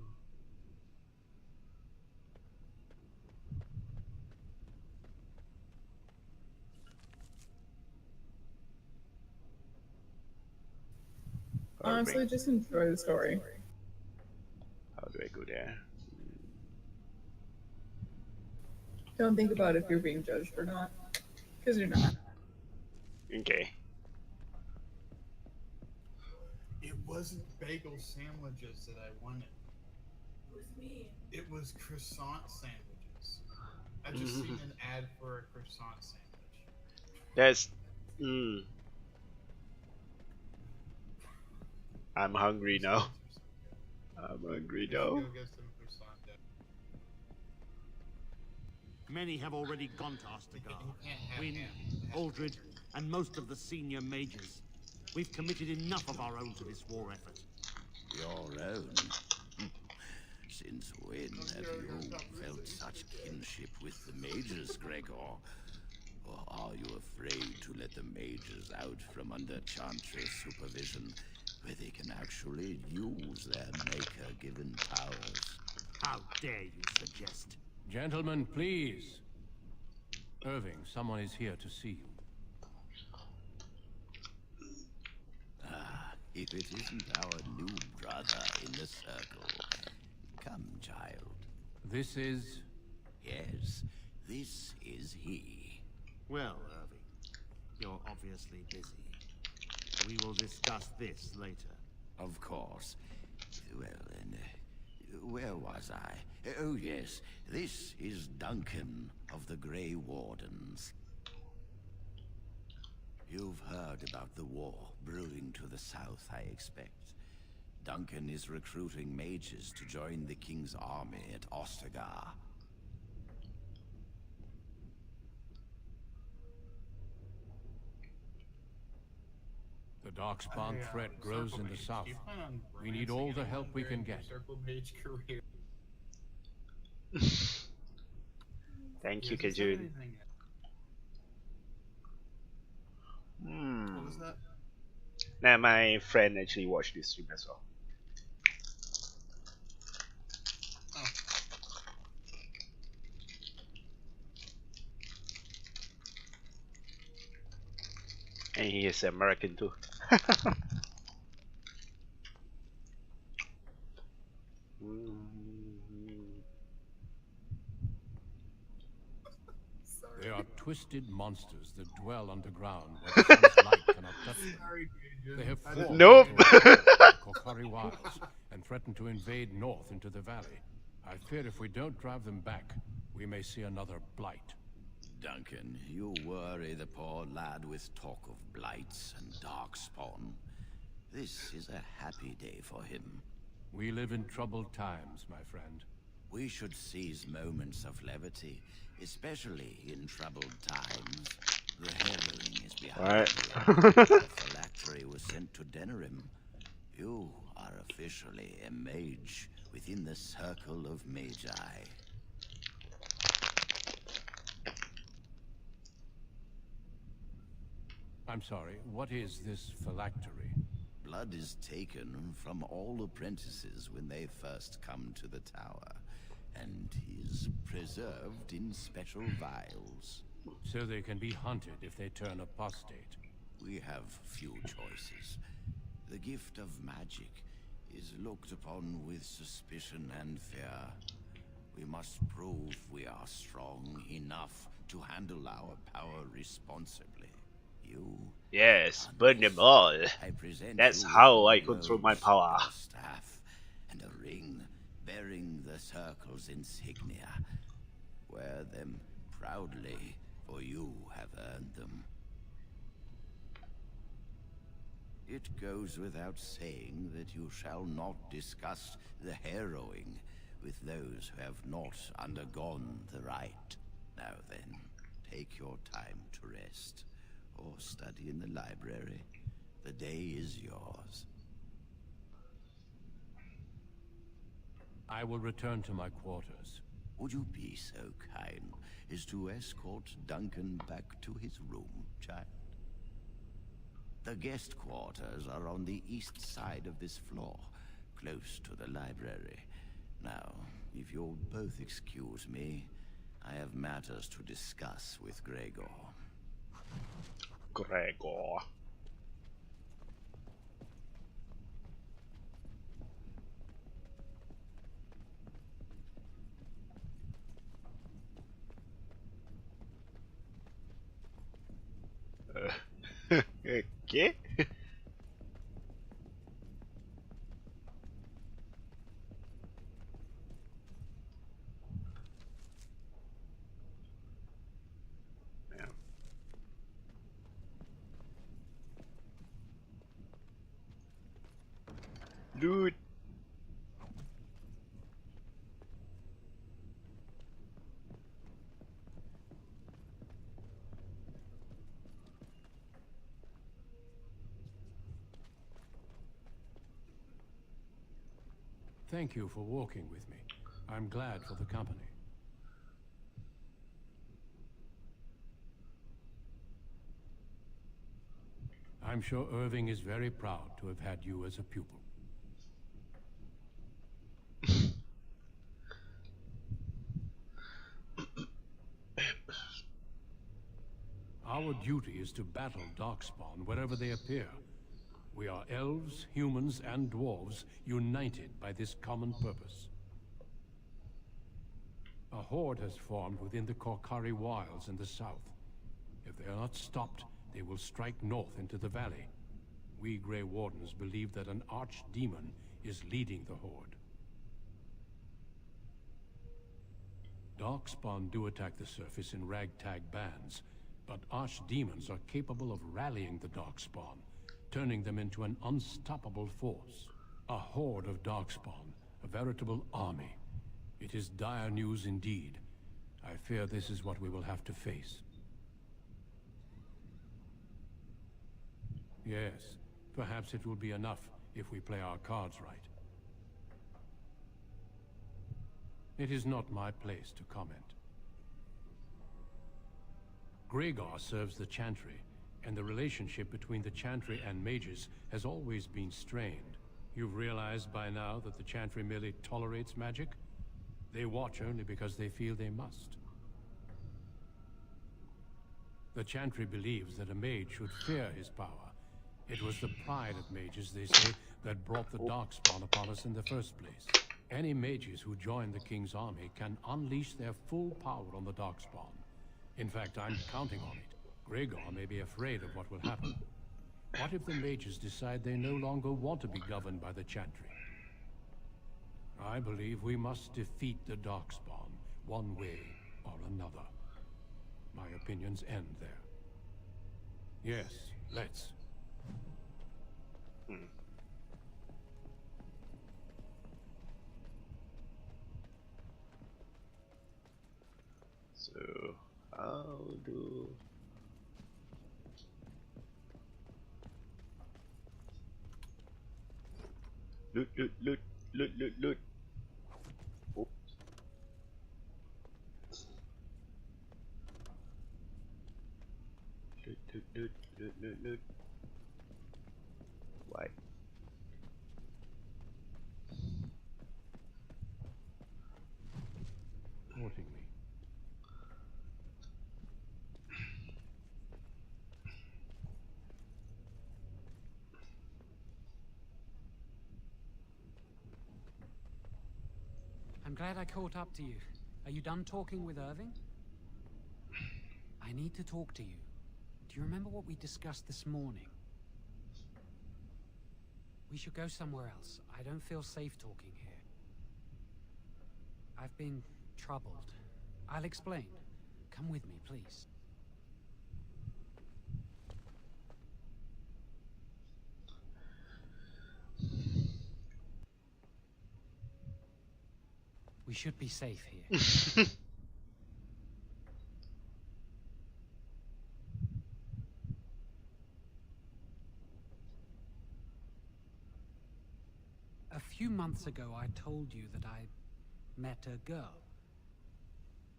Speaker 7: Honestly, just enjoy the story.
Speaker 3: How do I go there?
Speaker 7: Don't think about if you're being judged or not, because you're not.
Speaker 3: Okay.
Speaker 2: It wasn't bagel sandwiches that I wanted. It was me. It was croissant sandwiches. I just seen an ad for a croissant sandwich.
Speaker 3: That's. I'm hungry now. I'm hungry now.
Speaker 4: Many have already gone to Ostagar. Wynn, Aldred, and most of the senior mages. We've committed enough of our own to this war effort.
Speaker 5: Your own? Since when have you felt such kinship with the mages, Gregor? Or are you afraid to let the mages out from under Chantry's supervision, where they can actually use their maker-given powers?
Speaker 4: How dare you suggest?
Speaker 1: Gentlemen, please. Irving, someone is here to see you.
Speaker 5: Ah, if it isn't our new brother in the circle. Come, child.
Speaker 1: This is...
Speaker 5: Yes, this is he.
Speaker 4: Well, Irving, you're obviously busy. We will discuss this later.
Speaker 5: Of course. Well, then, where was I? Oh, yes, this is Duncan of the Grey Wardens. You've heard about the war brewing to the south, I expect. Duncan is recruiting mages to join the king's army at Ostagar.
Speaker 1: The Darkspawn threat grows in the south. We need all the help we can get.
Speaker 3: Thank you, Kajun.
Speaker 2: What was that?
Speaker 3: Nah, my friend actually watched this stream as well.
Speaker 2: Oh.
Speaker 3: And he is American too.
Speaker 1: They are twisted monsters that dwell underground where the sun's light cannot touch them. They have formed
Speaker 3: Nope.
Speaker 1: Kokari Wilds and threaten to invade north into the valley. I fear if we don't drive them back, we may see another blight.
Speaker 5: Duncan, you worry the poor lad with talk of blights and darkspawn. This is a happy day for him.
Speaker 1: We live in troubled times, my friend.
Speaker 5: We should seize moments of levity, especially in troubled times. The harrowing is behind you. The phylactery was sent to Denerim. You are officially a mage within the circle of magi.
Speaker 1: I'm sorry, what is this phylactery?
Speaker 5: Blood is taken from all apprentices when they first come to the tower, and is preserved in special vials.
Speaker 1: So they can be hunted if they turn apostate.
Speaker 5: We have few choices. The gift of magic is looked upon with suspicion and fear. We must prove we are strong enough to handle our power responsibly. You...
Speaker 3: Yes, burn them all. That's how I control my power.
Speaker 5: Staff and a ring bearing the circle's insignia. Wear them proudly, for you have earned them. It goes without saying that you shall not discuss the harrowing with those who have not undergone the rite. Now then, take your time to rest, or study in the library. The day is yours.
Speaker 1: I will return to my quarters.
Speaker 5: Would you be so kind as to escort Duncan back to his room, child? The guest quarters are on the east side of this floor, close to the library. Now, if you'll both excuse me, I have matters to discuss with Gregor.
Speaker 3: Gregor. Okay. Dude.
Speaker 1: Thank you for walking with me. I'm glad for the company. I'm sure Irving is very proud to have had you as a pupil. Our duty is to battle Darkspawn wherever they appear. We are elves, humans, and dwarves united by this common purpose. A horde has formed within the Korkari Wilds in the south. If they are not stopped, they will strike north into the valley. We Grey Wardens believe that an archdemon is leading the horde. Darkspawn do attack the surface in ragtag bands, but archdemons are capable of rallying the Darkspawn, turning them into an unstoppable force. A horde of Darkspawn, a veritable army. It is dire news indeed. I fear this is what we will have to face. Yes, perhaps it will be enough if we play our cards right. It is not my place to comment. Gregor serves the Chantry, and the relationship between the Chantry and mages has always been strained. You've realized by now that the Chantry merely tolerates magic? They watch only because they feel they must. The Chantry believes that a mage should fear his power. It was the pride of mages, they say, that brought the Darkspawn upon us in the first place. Any mages who join the King's army can unleash their full power on the Darkspawn. In fact, I'm counting on it. Gregor may be afraid of what will happen. What if the mages decide they no longer want to be governed by the Chantry? I believe we must defeat the Darkspawn, one way or another. My opinions end there. Yes, let's.
Speaker 3: So, how do... Loot, loot, loot, loot, loot, loot. Oops. Loot, loot, loot, loot, loot, loot. Why?
Speaker 1: Porting me.
Speaker 8: I'm glad I caught up to you. Are you done talking with Irving? I need to talk to you. Do you remember what we discussed this morning? We should go somewhere else. I don't feel safe talking here. I've been troubled. I'll explain. Come with me, please. We should be safe here. A few months ago, I told you that I met a girl.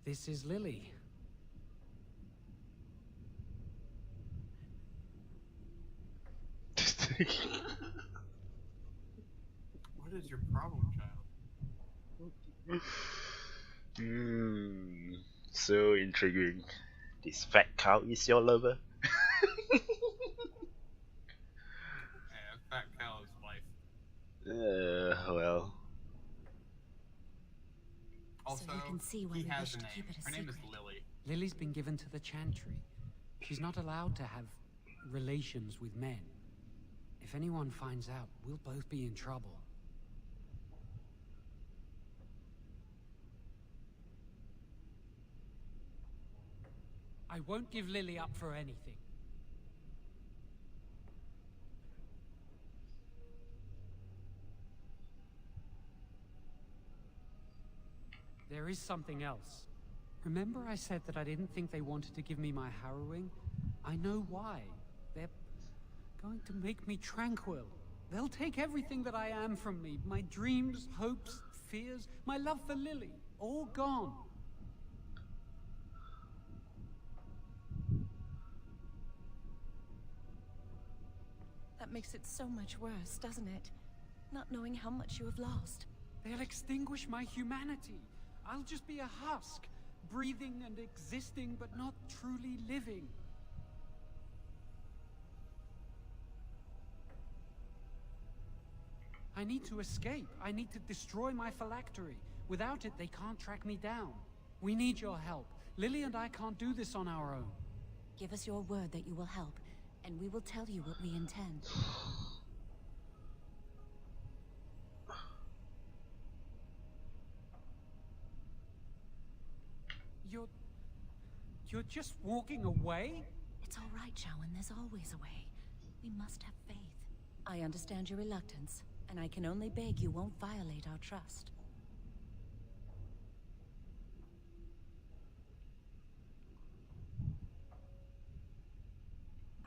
Speaker 8: This is Lily.
Speaker 2: What is your problem, child?
Speaker 3: So intriguing. This fat cow is your lover?
Speaker 2: Yeah, fat cow is wife.
Speaker 3: Well.
Speaker 2: Also,
Speaker 14: you can see why
Speaker 2: he
Speaker 14: we
Speaker 2: has
Speaker 14: wish
Speaker 2: a
Speaker 14: to
Speaker 2: name.
Speaker 14: keep it a
Speaker 2: Her name is
Speaker 14: secret.
Speaker 2: Lily.
Speaker 8: Lily's been given to the Chantry. She's not allowed to have relations with men. If anyone finds out, we'll both be in trouble. I won't give Lily up for anything. There is something else. Remember I said that I didn't think they wanted to give me my harrowing? I know why. They're going to make me tranquil. They'll take everything that I am from me. My dreams, hopes, fears, my love for Lily. All gone.
Speaker 14: That makes it so much worse, doesn't it? Not knowing how much you have lost.
Speaker 8: They'll extinguish my humanity. I'll just be a husk, breathing and existing, but not truly living. I need to escape. I need to destroy my phylactery. Without it, they can't track me down. We need your help. Lily and I can't do this on our own.
Speaker 14: Give us your word that you will help, and we will tell you what we intend.
Speaker 8: You're just walking away?
Speaker 14: It's all right, Shawan. There's always a way. We must have faith. I understand your reluctance, and I can only beg you won't violate our trust.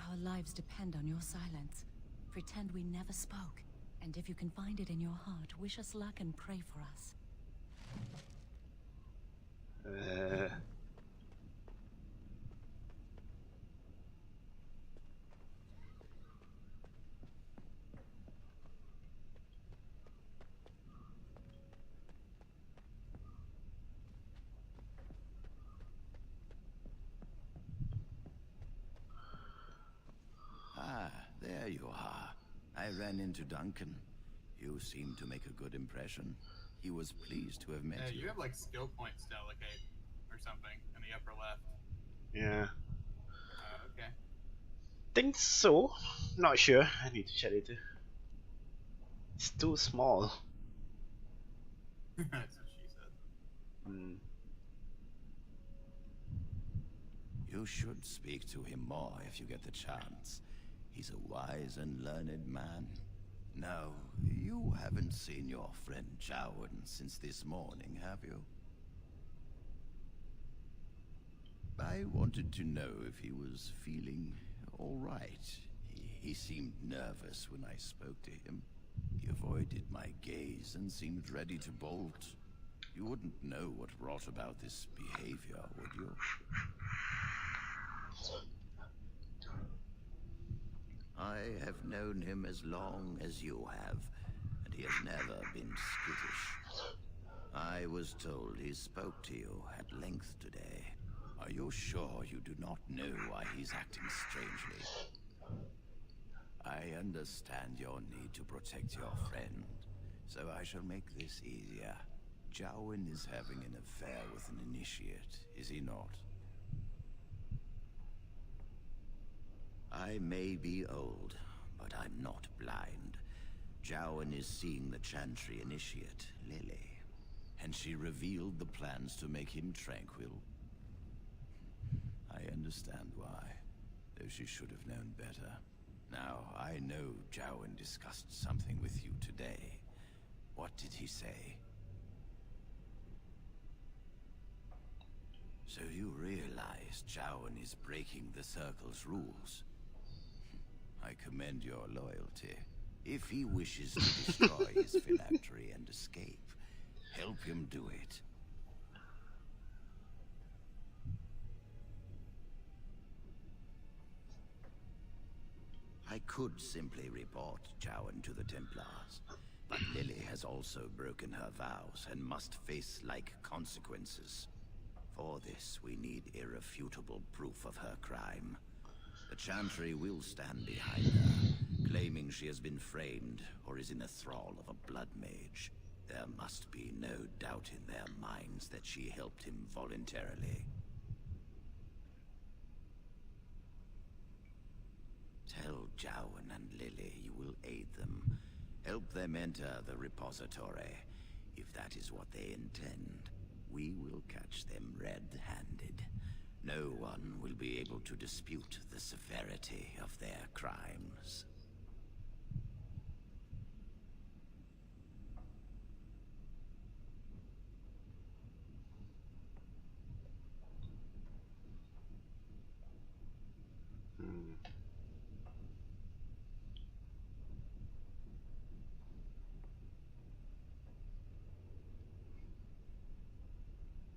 Speaker 14: Our lives depend on your silence. Pretend we never spoke. And if you can find it in your heart, wish us luck and pray for us.
Speaker 5: Ah, there you are. I ran into Duncan. You seem to make a good impression. He was pleased to have met you.
Speaker 2: You have like skill points to allocate or something in the upper left.
Speaker 3: Yeah.
Speaker 2: Okay.
Speaker 3: Think so. Not sure. I need to check it. It's too small.
Speaker 2: That's what she said.
Speaker 5: You should speak to him more if you get the chance. He's a wise and learned man. No, you haven't seen your friend Jowan since this morning, have you? I wanted to know if he was feeling all right. He seemed nervous when I spoke to him. He avoided my gaze and seemed ready to bolt. You wouldn't know what brought about this behavior, would you? I have known him as long as you have, and he has never been skittish. I was told he spoke to you at length today. Are you sure you do not know why he's acting strangely? I understand your need to protect your friend, so I shall make this easier. Jowan is having an affair with an initiate, is he not? I may be old, but I'm not blind. Jowan is seeing the Chantry initiate, Lily, and she revealed the plans to make him tranquil. I understand why, though she should have known better. Now, I know Jowan discussed something with you today. What did he say? So you realize Jowan is breaking the Circle's rules. I commend your loyalty. If he wishes to destroy his phylactery and escape, help him do it. I could simply report Jowan to the Templars, but Lily has also broken her vows and must face like consequences. For this, we need irrefutable proof of her crime. The Chantry will stand behind her, claiming she has been framed or is in the thrall of a blood mage. There must be no doubt in their minds that she helped him voluntarily. Tell Jowan and Lily you will aid them. Help them enter the repository. If that is what they intend, we will catch them red-handed. No one will be able to dispute the severity of their crimes.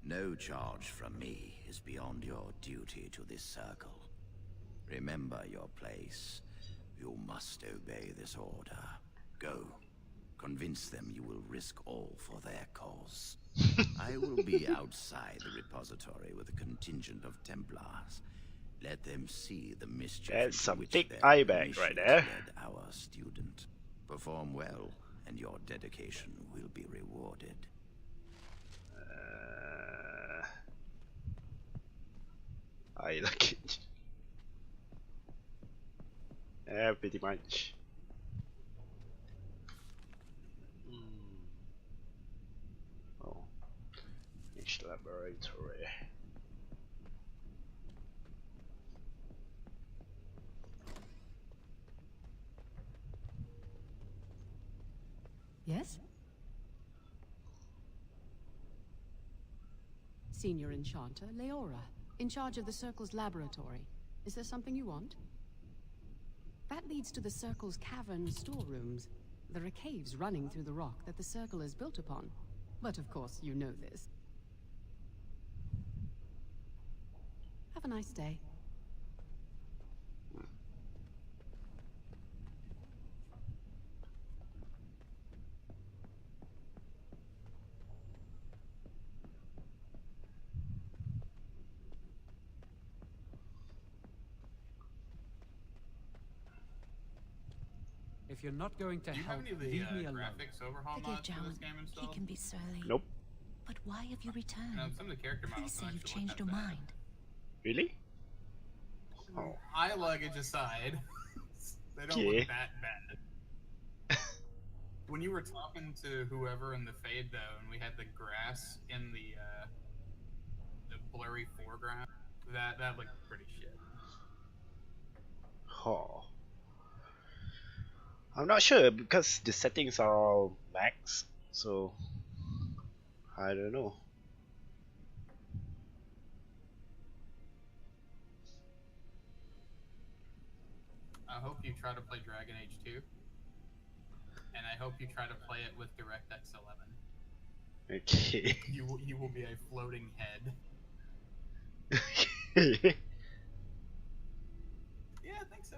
Speaker 5: No charge from me is beyond your duty to this circle. Remember your place. You must obey this order. Go. Convince them you will risk all for their cause. I will be outside the repository with a contingent of Templars. Let them see the mischief.
Speaker 3: That's some
Speaker 5: which
Speaker 3: thick
Speaker 5: their
Speaker 3: eye bag
Speaker 5: mission
Speaker 3: right there.
Speaker 5: led our student. Perform well, and your dedication will be rewarded.
Speaker 3: I like it. Yeah, pretty much. Oh, each laboratory.
Speaker 16: Yes? Senior Enchanter, Leora, in charge of the Circle's laboratory. Is there something you want? That leads to the Circle's cavern storerooms. There are caves running through the rock that the Circle is built upon. But of course, you know this. Have a nice day.
Speaker 8: If you're not going to
Speaker 2: Do you have
Speaker 8: help,
Speaker 2: any of the
Speaker 8: leave me alone.
Speaker 2: graphics overhaul
Speaker 14: Forgive
Speaker 2: mods for this
Speaker 14: Jowan.
Speaker 2: game
Speaker 14: He
Speaker 2: installed?
Speaker 14: can be surly.
Speaker 3: Nope.
Speaker 14: But why have you returned?
Speaker 2: Some of the character models
Speaker 14: Please say
Speaker 2: don't
Speaker 14: you've
Speaker 2: actually look
Speaker 14: changed
Speaker 2: that
Speaker 14: your
Speaker 2: bad.
Speaker 14: mind.
Speaker 3: Really? Oh.
Speaker 2: Eye luggage aside, they don't
Speaker 3: Okay.
Speaker 2: look that bad. When you were talking to whoever in the fade though, and we had the grass in the blurry foreground, that looked pretty shit.
Speaker 3: Oh. I'm not sure because the settings are all max, so I don't know.
Speaker 2: I hope you try to play Dragon Age 2, and I hope you try to play it with DirectX 11.
Speaker 3: Okay.
Speaker 2: You will be a floating head. Yeah, I think so.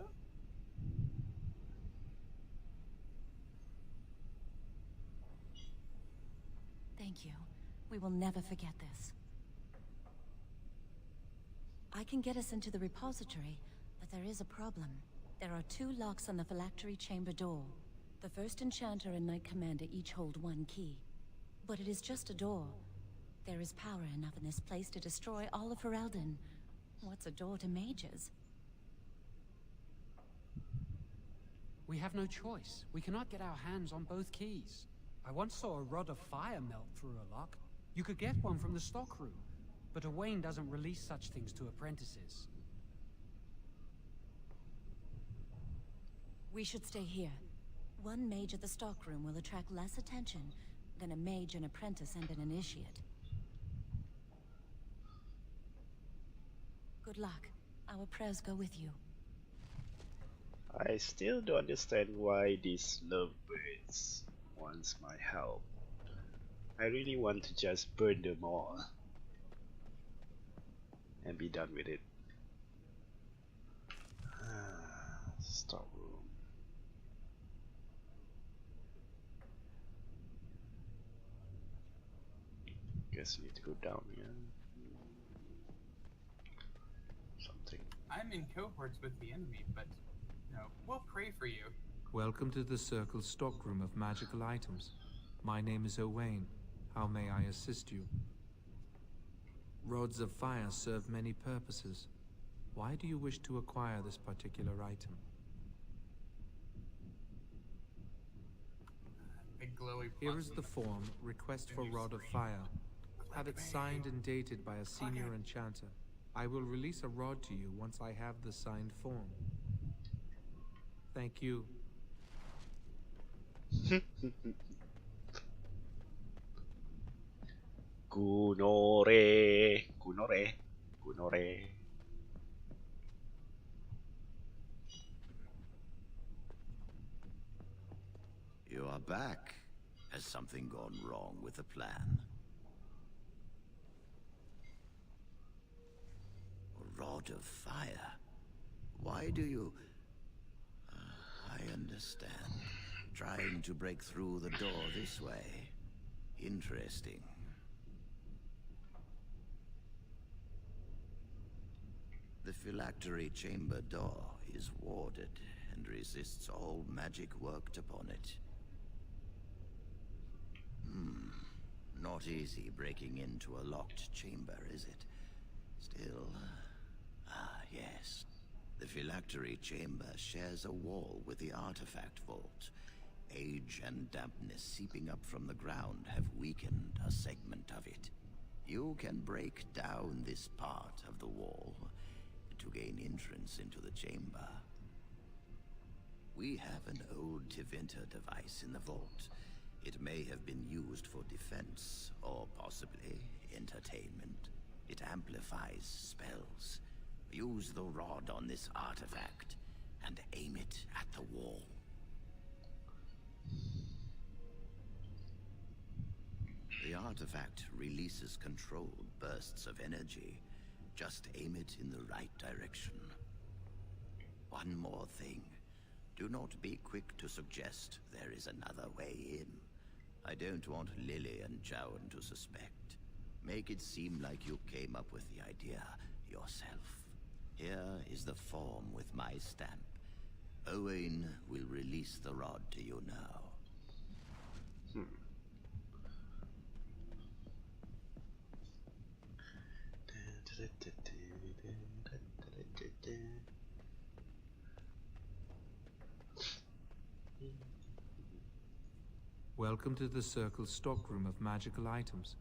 Speaker 14: Thank you. We will never forget this. I can get us into the repository, but there is a problem. There are 2 locks on the phylactery chamber door. The first Enchanter and Knight Commander each hold 1 key. But it is just a door. There is power enough in this place to destroy all of Ferelden. What's a door to mages?
Speaker 8: We have no choice. We cannot get our hands on both keys. I once saw a rod of fire melt through a lock. You could get one from the stockroom, but Owain doesn't release such things to apprentices.
Speaker 14: We should stay here. 1 mage at the stockroom will attract less attention than a mage, an apprentice, and an initiate. Good luck. Our prayers go with you.
Speaker 3: I still don't understand why these lovebirds wants my help. I really want to just burn them all and be done with it. Stock room. Guess you need to go down again. Something.
Speaker 2: I'm in cohorts with the enemy, but we'll pray for you.
Speaker 17: Welcome to the Circle stockroom of magical items. My name is Owain. How may I assist you? Rods of fire serve many purposes. Why do you wish to acquire this particular item?
Speaker 2: A glowy
Speaker 17: Here is the form, request for Rod of Fire. Have it signed and dated by a senior enchanter. I will release a rod to you once I have the signed form. Thank you.
Speaker 3: Gunore.
Speaker 5: You are back. Has something gone wrong with the plan? A rod of fire? Why do you... I understand. Trying to break through the door this way. Interesting. The phylactery chamber door is warded and resists all magic worked upon it. Not easy breaking into a locked chamber, is it? Still... yes. The phylactery chamber shares a wall with the artifact vault. Age and dampness seeping up from the ground have weakened a segment of it. You can break down this part of the wall to gain entrance into the chamber. We have an old Tevinter device in the vault. It may have been used for defense, or possibly entertainment. It amplifies spells. Use the rod on this artifact, and aim it at the wall. The artifact releases controlled bursts of energy. Just aim it in the right direction. One more thing. Do not be quick to suggest there is another way in. I don't want Lily and Jowan to suspect. Make it seem like you came up with the idea yourself. Here is the form with my stamp. Owain will release the rod to you now.
Speaker 17: Welcome to the Circle stockroom of magical items.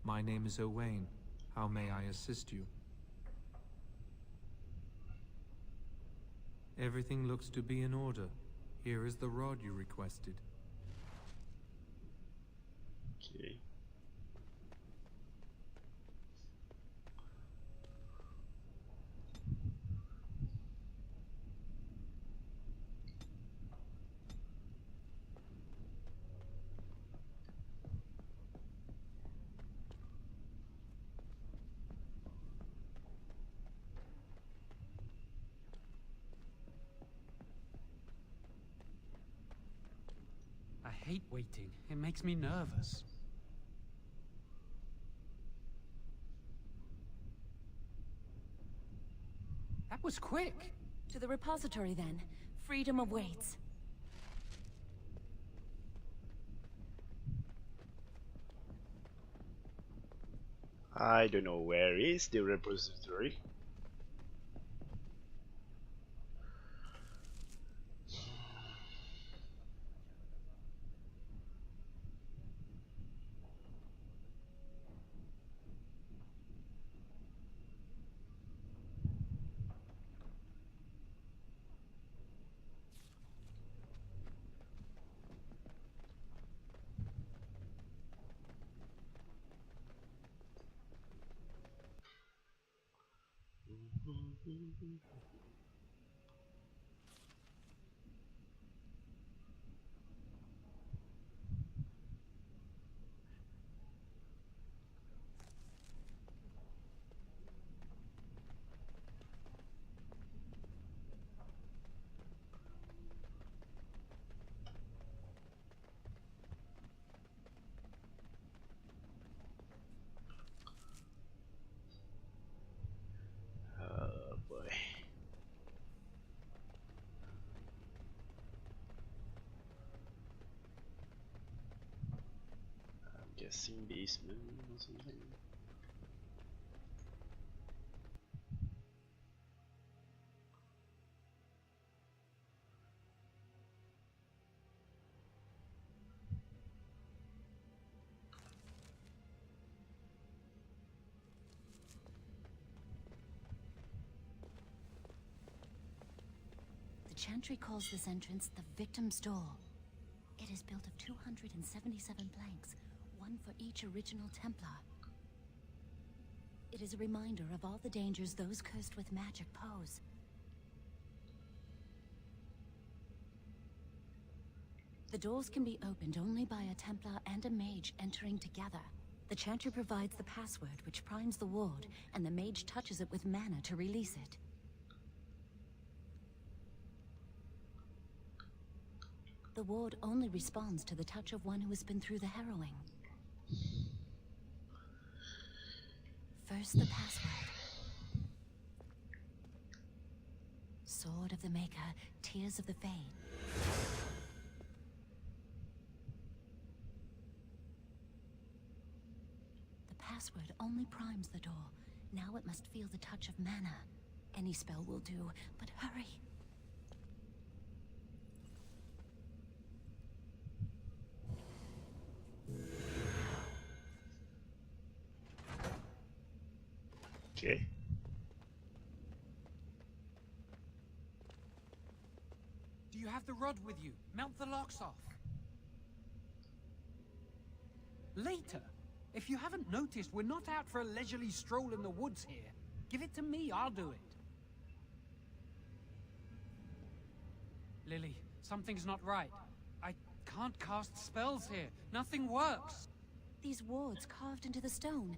Speaker 17: My name is Owain. How may I assist you? Everything looks to be in order. Here is the rod you requested.
Speaker 3: Okay.
Speaker 8: I hate waiting. It makes me nervous. That was quick.
Speaker 14: To the repository, then. Freedom awaits.
Speaker 3: I don't know where is the repository. Oh boy. I'm guessing basement or something.
Speaker 14: The Chantry calls this entrance the Victim's Door. It is built of 277 planks, one for each original Templar. It is a reminder of all the dangers those cursed with magic pose. The doors can be opened only by a Templar and a mage entering together. The Chantry provides the password, which primes the ward, and the mage touches it with mana to release it. The ward only responds to the touch of one who has been through the harrowing. First, the password. Sword of the Maker, Tears of the Fade. The password only primes the door. Now it must feel the touch of mana. Any spell will do, but hurry.
Speaker 3: Okay.
Speaker 8: Do you have the rod with you? Melt the locks off. Later. If you haven't noticed, we're not out for a leisurely stroll in the woods here. Give it to me, I'll do it. Lily, something's not right. I can't cast spells here. Nothing works.
Speaker 14: These wards carved into the stone.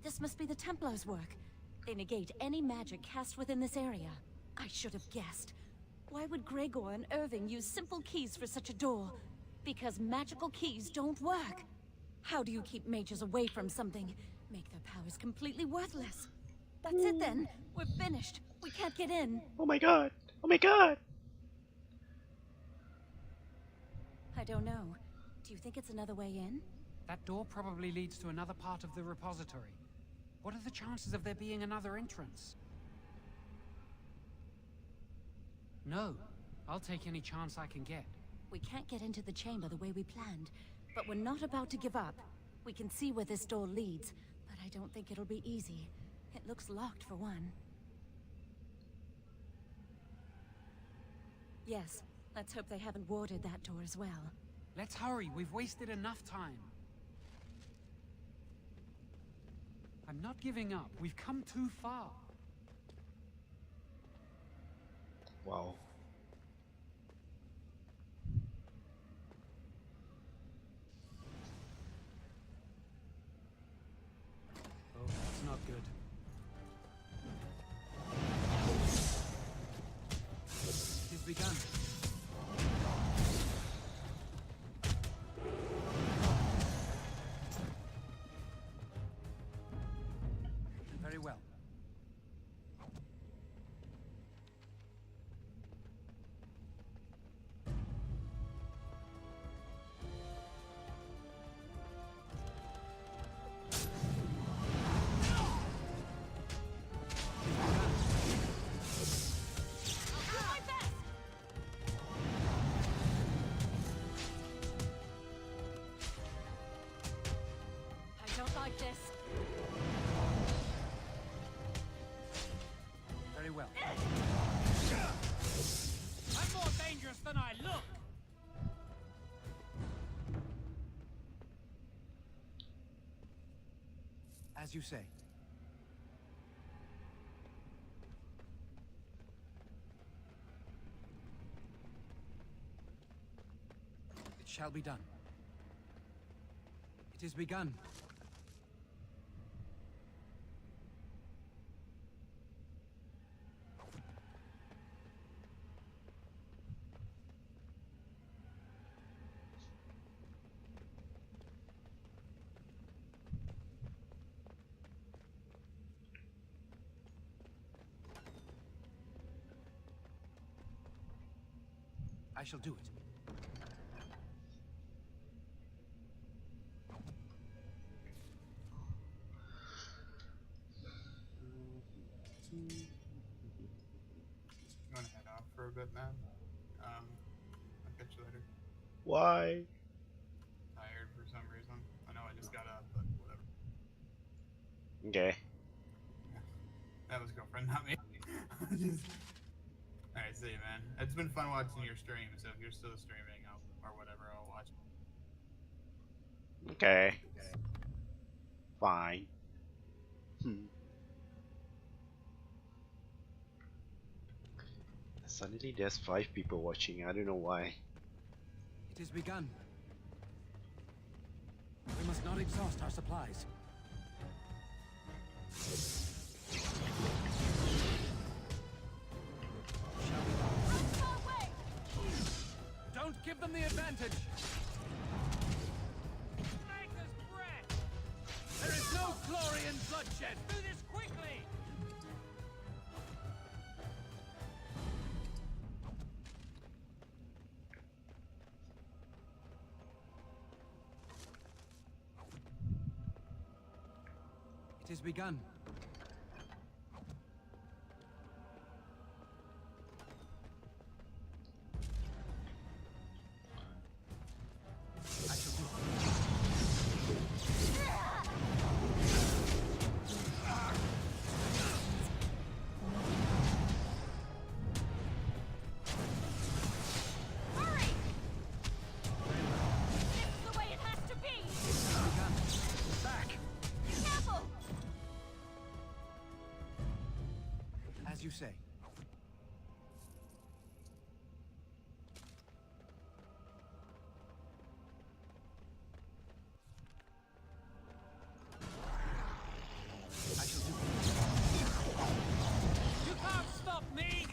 Speaker 14: This must be the Templars' work. They negate any magic cast within this area. I should have guessed. Why would Gregor and Irving use simple keys for such a door? Because magical keys don't work. How do you keep mages away from something? Make their powers completely worthless. That's it then. We're finished. We can't get in.
Speaker 3: Oh my god! Oh my god!
Speaker 14: I don't know. Do you think it's another way in?
Speaker 8: That door probably leads to another part of the repository. What are the chances of there being another entrance? No. I'll take any chance I can get.
Speaker 14: We can't get into the chamber the way we planned, but we're not about to give up. We can see where this door leads, but I don't think it'll be easy. It looks locked for one. Yes, let's hope they haven't warded that door as well.
Speaker 8: Let's hurry, we've wasted enough time. I'm not giving up, we've come too far.
Speaker 3: Wow.
Speaker 8: Oh, that's not good. It's begun. Very well.
Speaker 14: I don't like this.
Speaker 8: Very well. I'm more dangerous than I look! As you say. It shall be done. It is begun. I shall do it.
Speaker 2: I'm gonna head off for a bit, man. I'll catch you later.
Speaker 3: Why?
Speaker 2: Tired for some reason. I know I just got up, but whatever.
Speaker 3: Okay.
Speaker 2: That was girlfriend, not me. Alright, see you, man. It's been fun watching your stream, so if you're still streaming, or whatever, I'll watch.
Speaker 3: Okay. Fine. Suddenly there's 5 people watching. I don't know why.
Speaker 8: It is begun. We must not exhaust our supplies. Don't give them the advantage! Maker's breath! There is no glory in bloodshed! Do this quickly! It is begun. As you say. I shall do it. You can't stop me!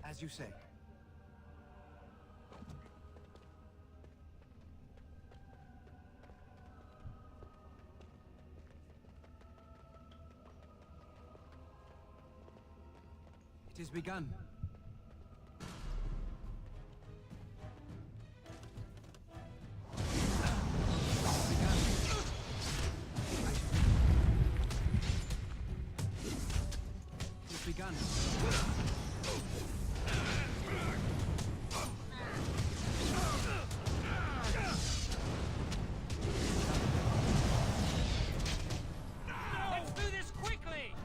Speaker 8: As you say. It is begun. It is begun. Let's do this quickly!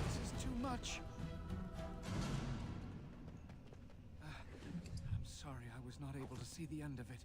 Speaker 8: This is too much. I'm sorry I was not able to see the end of it.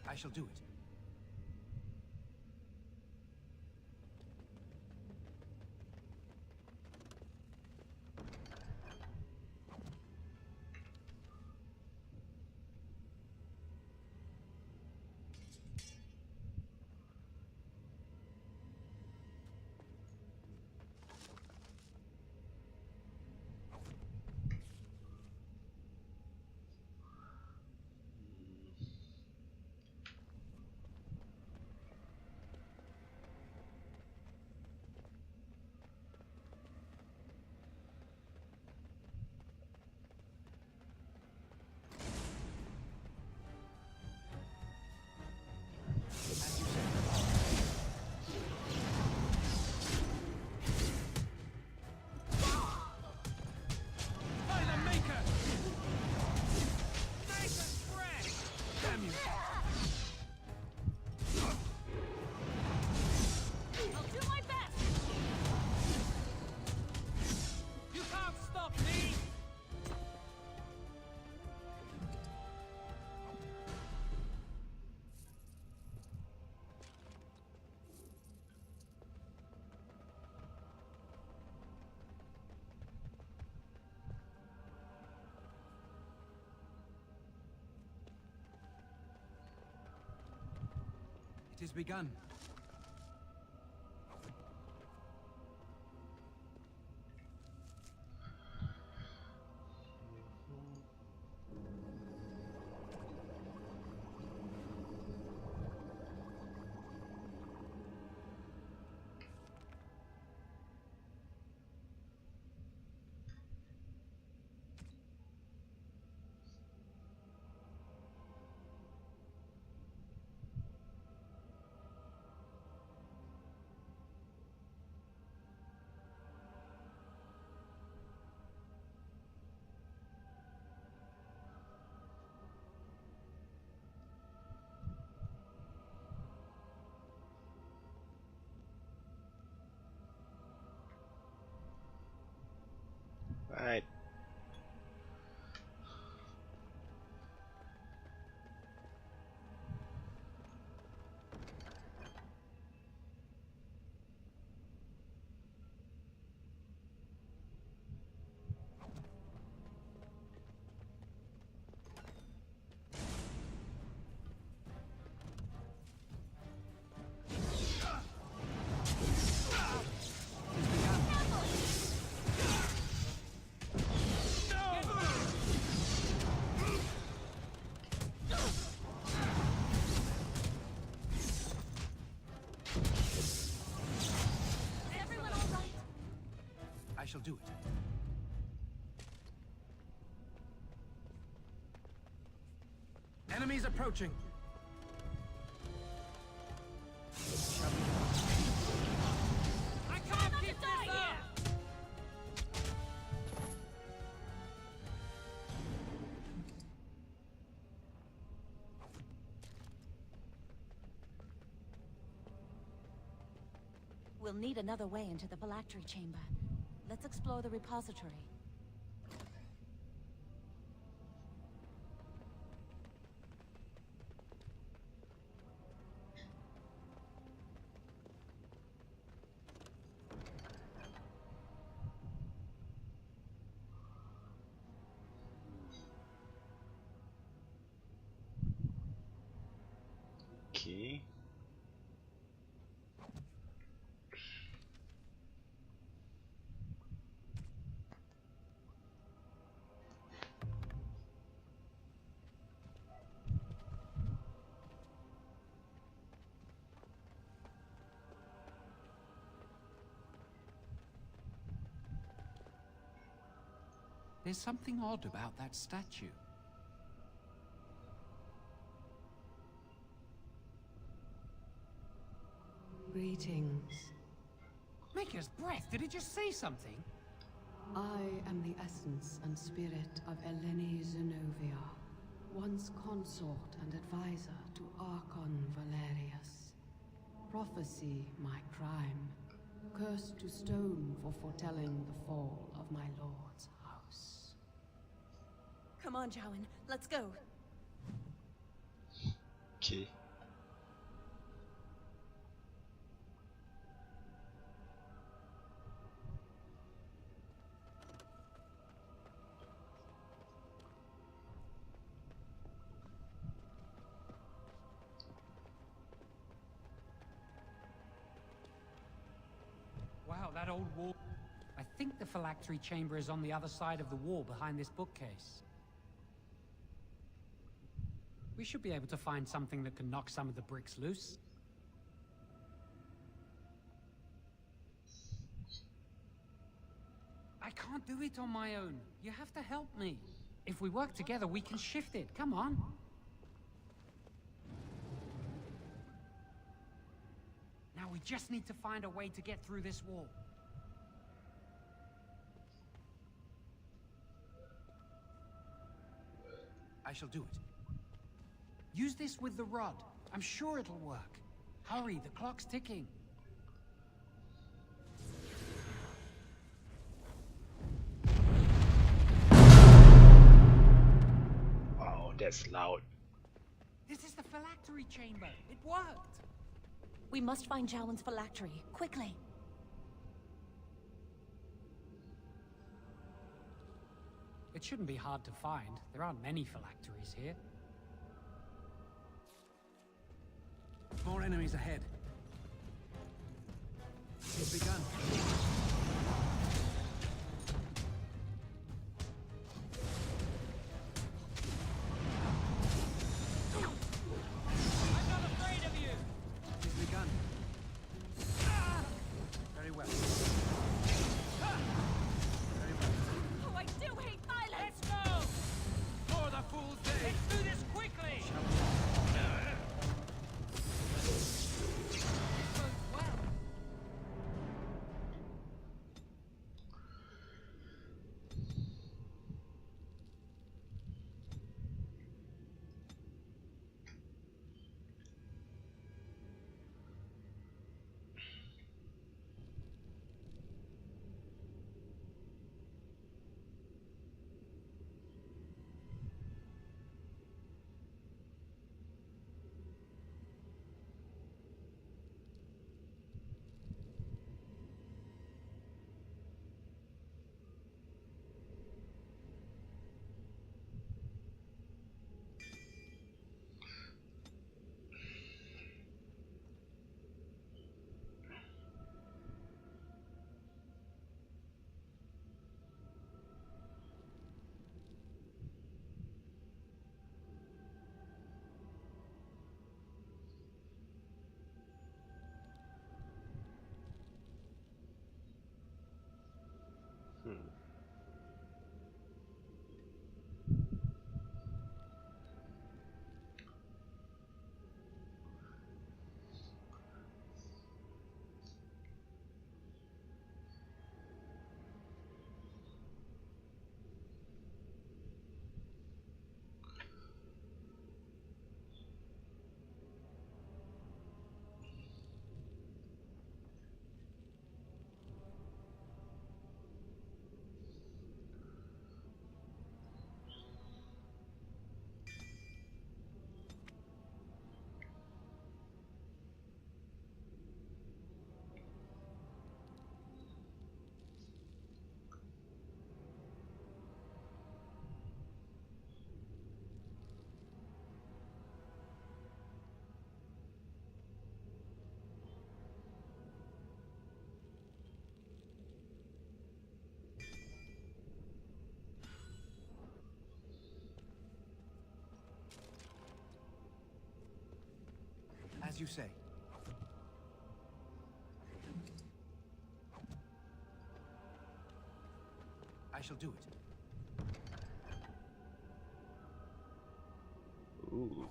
Speaker 18: I shall do it. It has begun.
Speaker 3: Right.
Speaker 18: I shall do it. Enemies approaching.
Speaker 11: I can't keep this up!
Speaker 14: We'll need another way into the phylactery chamber. Let's explore the repository.
Speaker 3: Okay.
Speaker 8: There's something odd about that statue.
Speaker 16: Greetings.
Speaker 8: Maker's breath, did it just say something?
Speaker 16: I am the essence and spirit of Eleni Zenobia, once consort and advisor to Archon Valerius. Prophecy my crime, cursed to stone for foretelling the fall of my lord's house.
Speaker 14: Come on, Jowan, let's go.
Speaker 3: Okay.
Speaker 8: old wall. I think the phylactery chamber is on the other side of the wall behind this bookcase. We should be able to find something that can knock some of the bricks loose. I can't do it on my own. You have to help me. If we work together, we can shift it. Come on. Now we just need to find a way to get through this wall.
Speaker 18: I shall do it.
Speaker 8: Use this with the rod. I'm sure it'll work. Hurry, the clock's ticking.
Speaker 3: Wow, that's loud.
Speaker 8: This is the phylactery chamber. It worked.
Speaker 14: We must find Jowen's phylactery, quickly.
Speaker 8: It shouldn't be hard to find. There aren't many phylacteries here.
Speaker 18: More enemies ahead. It's begun.
Speaker 8: I'm not afraid of you!
Speaker 18: It's begun. Very well. Very well.
Speaker 11: Oh, I do hate violence!
Speaker 8: Let's go! For the fool's day! Let's do this quickly!
Speaker 18: As you say. I shall do it.
Speaker 3: Ooh.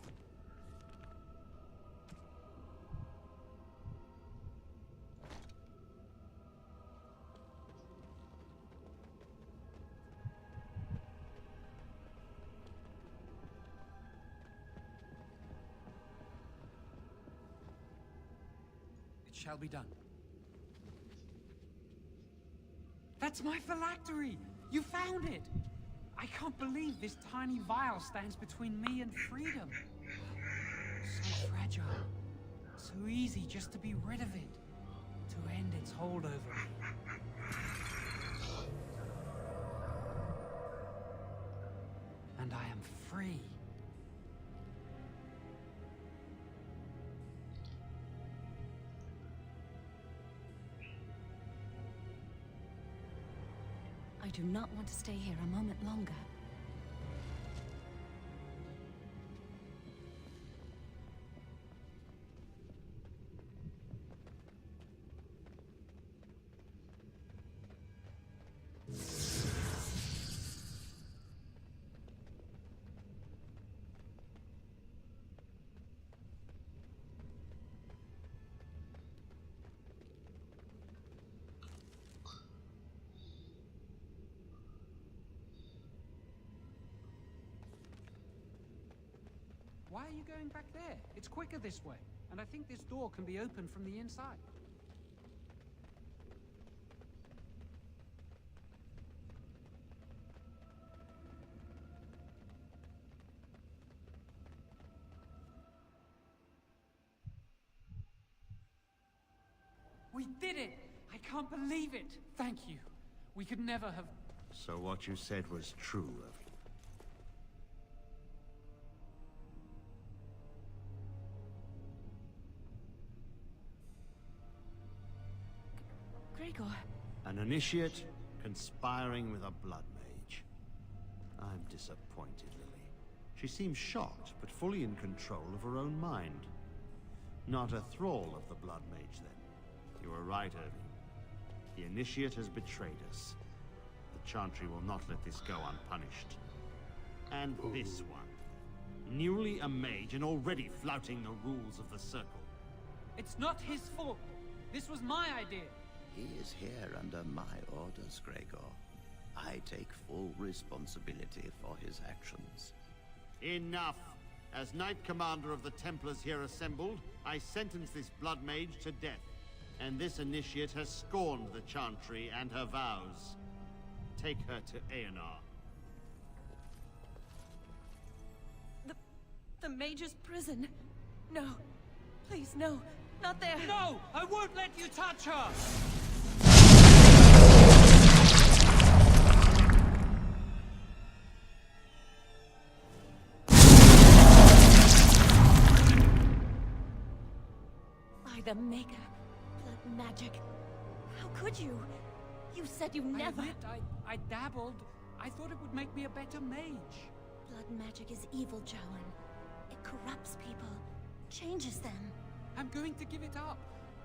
Speaker 18: Shall be done.
Speaker 8: That's my phylactery! You found it! I can't believe this tiny vial stands between me and freedom. So fragile. So easy just to be rid of it. To end its hold over me. And I am free.
Speaker 14: do not want to stay here a moment longer.
Speaker 8: Why are you going back there? It's quicker this way, and I think this door can be opened from the inside. We did it! I can't believe it! Thank you. We could never have...
Speaker 4: So what you said was true,
Speaker 14: Gregor.
Speaker 4: An initiate conspiring with a blood mage. I'm disappointed, Lily. She seems shocked, but fully in control of her own mind. Not a thrall of the blood mage, then. You were right, Irving. The initiate has betrayed us. The Chantry will not let this go unpunished. And this one. Newly a mage and already flouting the rules of the Circle.
Speaker 8: It's not his fault. This was my idea.
Speaker 5: He is here under my orders, Gregor. I take full responsibility for his actions.
Speaker 4: Enough! As Knight Commander of the Templars here assembled, I sentence this blood mage to death. And this initiate has scorned the Chantry and her vows. Take her to Aenar.
Speaker 14: The mage's prison. No. Please, no. Not there.
Speaker 8: No! I won't let you touch her!
Speaker 14: By the Maker. Blood magic. How could you? You said you never...
Speaker 8: I dabbled. I thought it would make me a better mage.
Speaker 14: Blood magic is evil, Jowan. It corrupts people. Changes them.
Speaker 8: I'm going to give it up.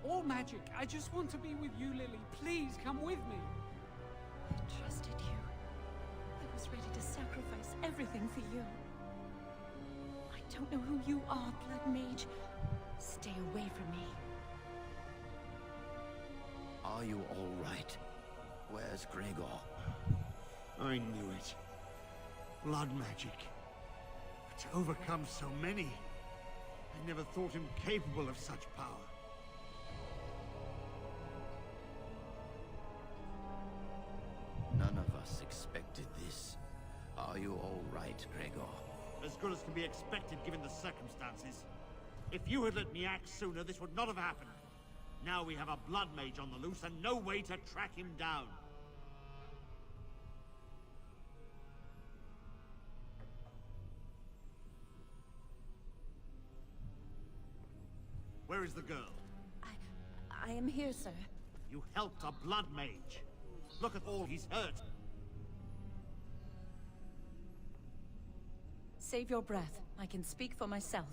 Speaker 8: All magic. I just want to be with you, Lily. Please, come with me.
Speaker 14: I trusted you. I was ready to sacrifice everything for you. I don't know who you are, Blood Mage. Stay away from me.
Speaker 5: Are you all right? Where's Gregor?
Speaker 4: I knew it. Blood magic. But to overcome so many, I never thought him capable of such power.
Speaker 5: None of us expected this. Are you all right, Gregor?
Speaker 4: As good as can be expected given the circumstances. If you had let me act sooner, this would not have happened. Now we have a blood mage on the loose and no way to track him down. Where is the girl?
Speaker 14: I am here, sir.
Speaker 4: You helped a blood mage. Look at all he's hurt.
Speaker 14: Save your breath. I can speak for myself.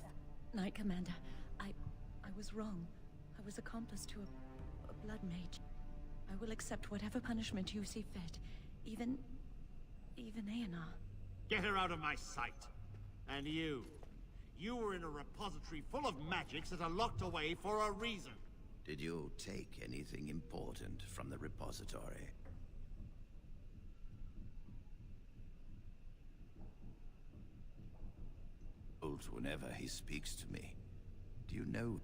Speaker 14: Knight Commander, I was wrong. I was accomplice to a blood mage. I will accept whatever punishment you see fit. Even Aenar.
Speaker 4: Get her out of my sight. And you. You were in a repository full of magics that are locked away for a reason.
Speaker 5: Did you take anything important from the repository? Whenever he speaks to me. Do you know?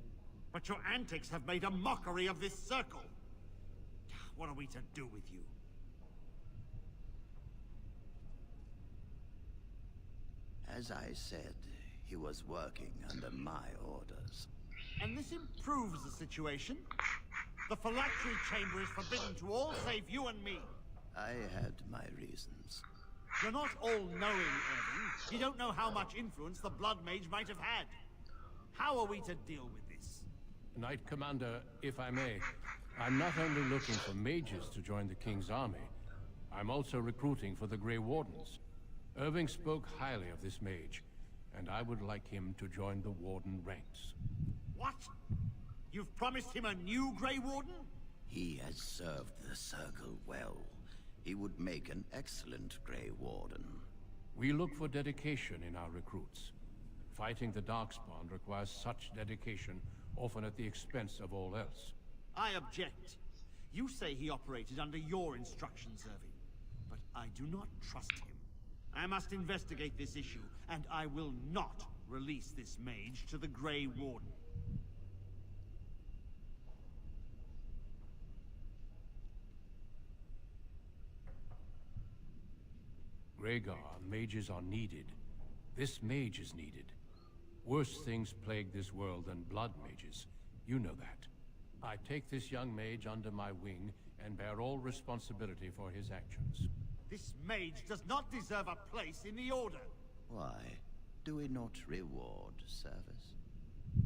Speaker 4: But your antics have made a mockery of this circle. What are we to do with you?
Speaker 5: As I said, he was working under my orders.
Speaker 4: And this improves the situation. The phylactery chamber is forbidden to all save you and me.
Speaker 5: I had my reasons.
Speaker 4: You're not all-knowing, Irving. You don't know how much influence the Blood Mage might have had. How are we to deal with this?
Speaker 1: Knight Commander, if I may, I'm not only looking for mages to join the King's army. I'm also recruiting for the Grey Wardens. Irving spoke highly of this mage, and I would like him to join the Warden ranks.
Speaker 4: What? You've promised him a new Grey Warden?
Speaker 5: He has served the Circle well. He would make an excellent Grey Warden.
Speaker 1: We look for dedication in our recruits. Fighting the Darkspawn requires such dedication, often at the expense of all else.
Speaker 4: I object. You say he operated under your instructions, Irving, but I do not trust him. I must investigate this issue, and I will not release this mage to the Grey Warden.
Speaker 1: Rhaegar, mages are needed. This mage is needed. Worse things plague this world than blood mages. You know that. I take this young mage under my wing and bear all responsibility for his actions.
Speaker 4: This mage does not deserve a place in the Order.
Speaker 5: Why? Do we not reward service?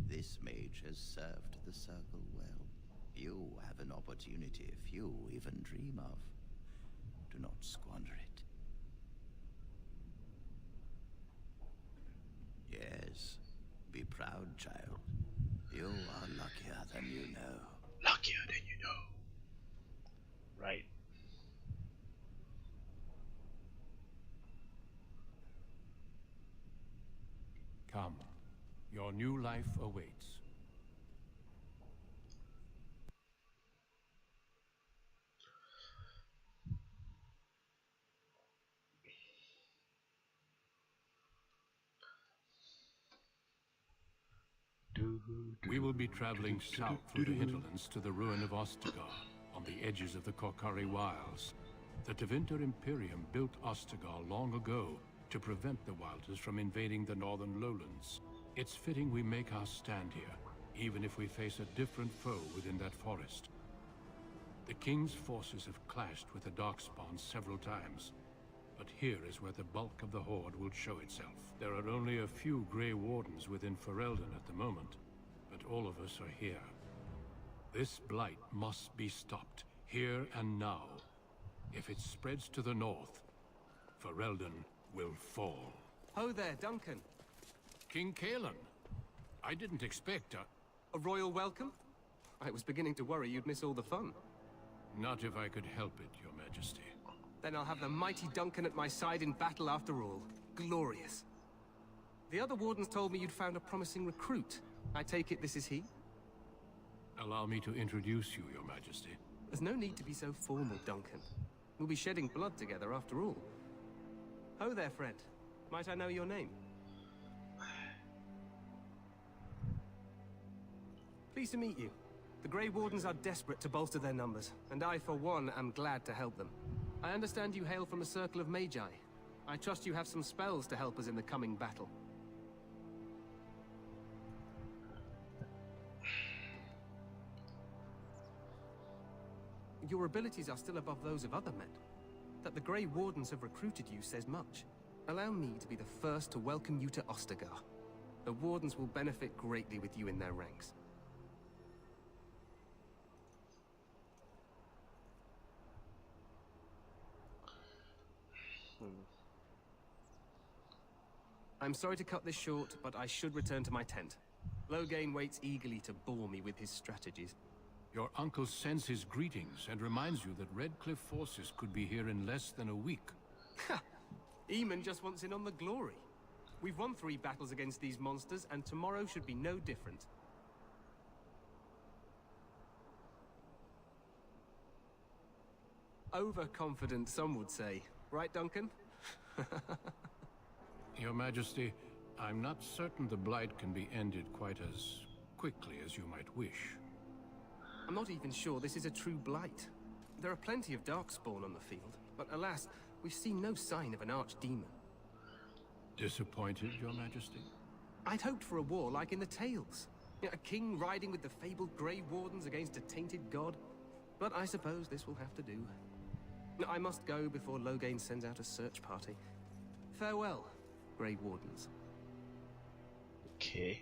Speaker 5: This mage has served the Circle well. You have an opportunity few even dream of. Do not squander it. Yes, be proud, child. You are luckier than you know.
Speaker 3: Luckier than you know. Right.
Speaker 1: Come. Your new life awaits. We will be traveling south through the hinterlands to the ruin of Ostagar, on the edges of the Korkari Wilds. The Tevinter Imperium built Ostagar long ago to prevent the Wilders from invading the northern lowlands. It's fitting we make our stand here, even if we face a different foe within that forest. The King's forces have clashed with the Darkspawn several times, but here is where the bulk of the Horde will show itself. There are only a few Grey Wardens within Ferelden at the moment, but all of us are here. This blight must be stopped, here and now. If it spreads to the north, Ferelden will fall.
Speaker 18: Ho there, Duncan.
Speaker 1: King Kaelan. I didn't expect a
Speaker 18: royal welcome? I was beginning to worry you'd miss all the fun.
Speaker 1: Not if I could help it, Your Majesty.
Speaker 18: Then I'll have the mighty Duncan at my side in battle after all. Glorious. The other wardens told me you'd found a promising recruit. I take it this is he?
Speaker 1: Allow me to introduce you, Your Majesty.
Speaker 18: There's no need to be so formal, Duncan. We'll be shedding blood together after all. Ho there, friend. Might I know your name? Pleased to meet you. The Grey Wardens are desperate to bolster their numbers, and I, for one, am glad to help them. I understand you hail from a circle of Magi. I trust you have some spells to help us in the coming battle. Your abilities are still above those of other men. That the Grey Wardens have recruited you says much. Allow me to be the first to welcome you to Ostagar. The Wardens will benefit greatly with you in their ranks. I'm sorry to cut this short, but I should return to my tent. Loghain waits eagerly to bore me with his strategies.
Speaker 1: Your uncle sends his greetings and reminds you that Redcliffe forces could be here in less than a week.
Speaker 18: Ha! Eamon just wants in on the glory. We've won 3 battles against these monsters, and tomorrow should be no different. Overconfident, some would say. Right, Duncan?
Speaker 1: Your Majesty, I'm not certain the Blight can be ended quite as quickly as you might wish.
Speaker 18: I'm not even sure this is a true blight. There are plenty of Darkspawn on the field, but alas, we've seen no sign of an archdemon.
Speaker 1: Disappointed, Your Majesty?
Speaker 18: I'd hoped for a war like in the tales. A king riding with the fabled Grey Wardens against a tainted god. But I suppose this will have to do. I must go before Loghain sends out a search party. Farewell, Grey Wardens.
Speaker 3: Okay.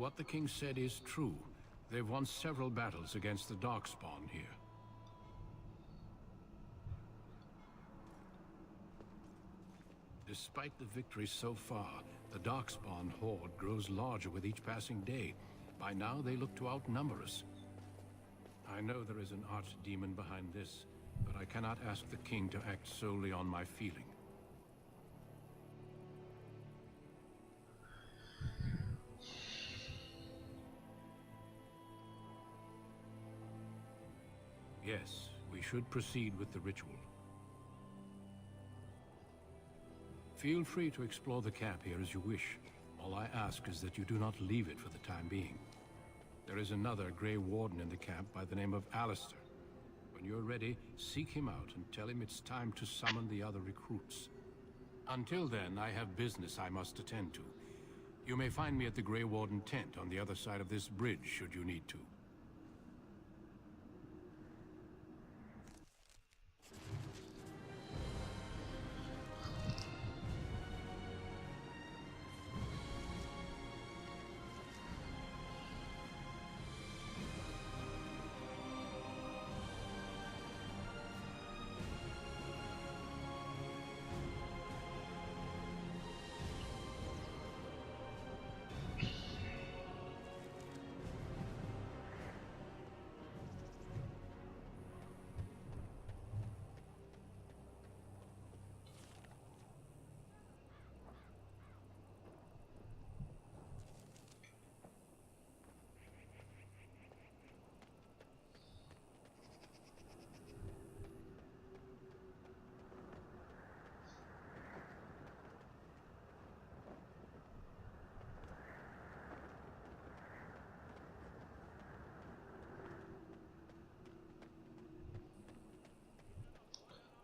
Speaker 1: what the king said is true. They've won several battles against the Darkspawn here. Despite the victory so far, the Darkspawn horde grows larger with each passing day. By now, they look to outnumber us. I know there is an archdemon behind this, but I cannot ask the king to act solely on my feeling. Yes, we should proceed with the ritual. Feel free to explore the camp here as you wish. All I ask is that you do not leave it for the time being. There is another Grey Warden in the camp by the name of Alistair. When you're ready, seek him out and tell him it's time to summon the other recruits. Until then, I have business I must attend to. You may find me at the Grey Warden tent on the other side of this bridge, should you need to.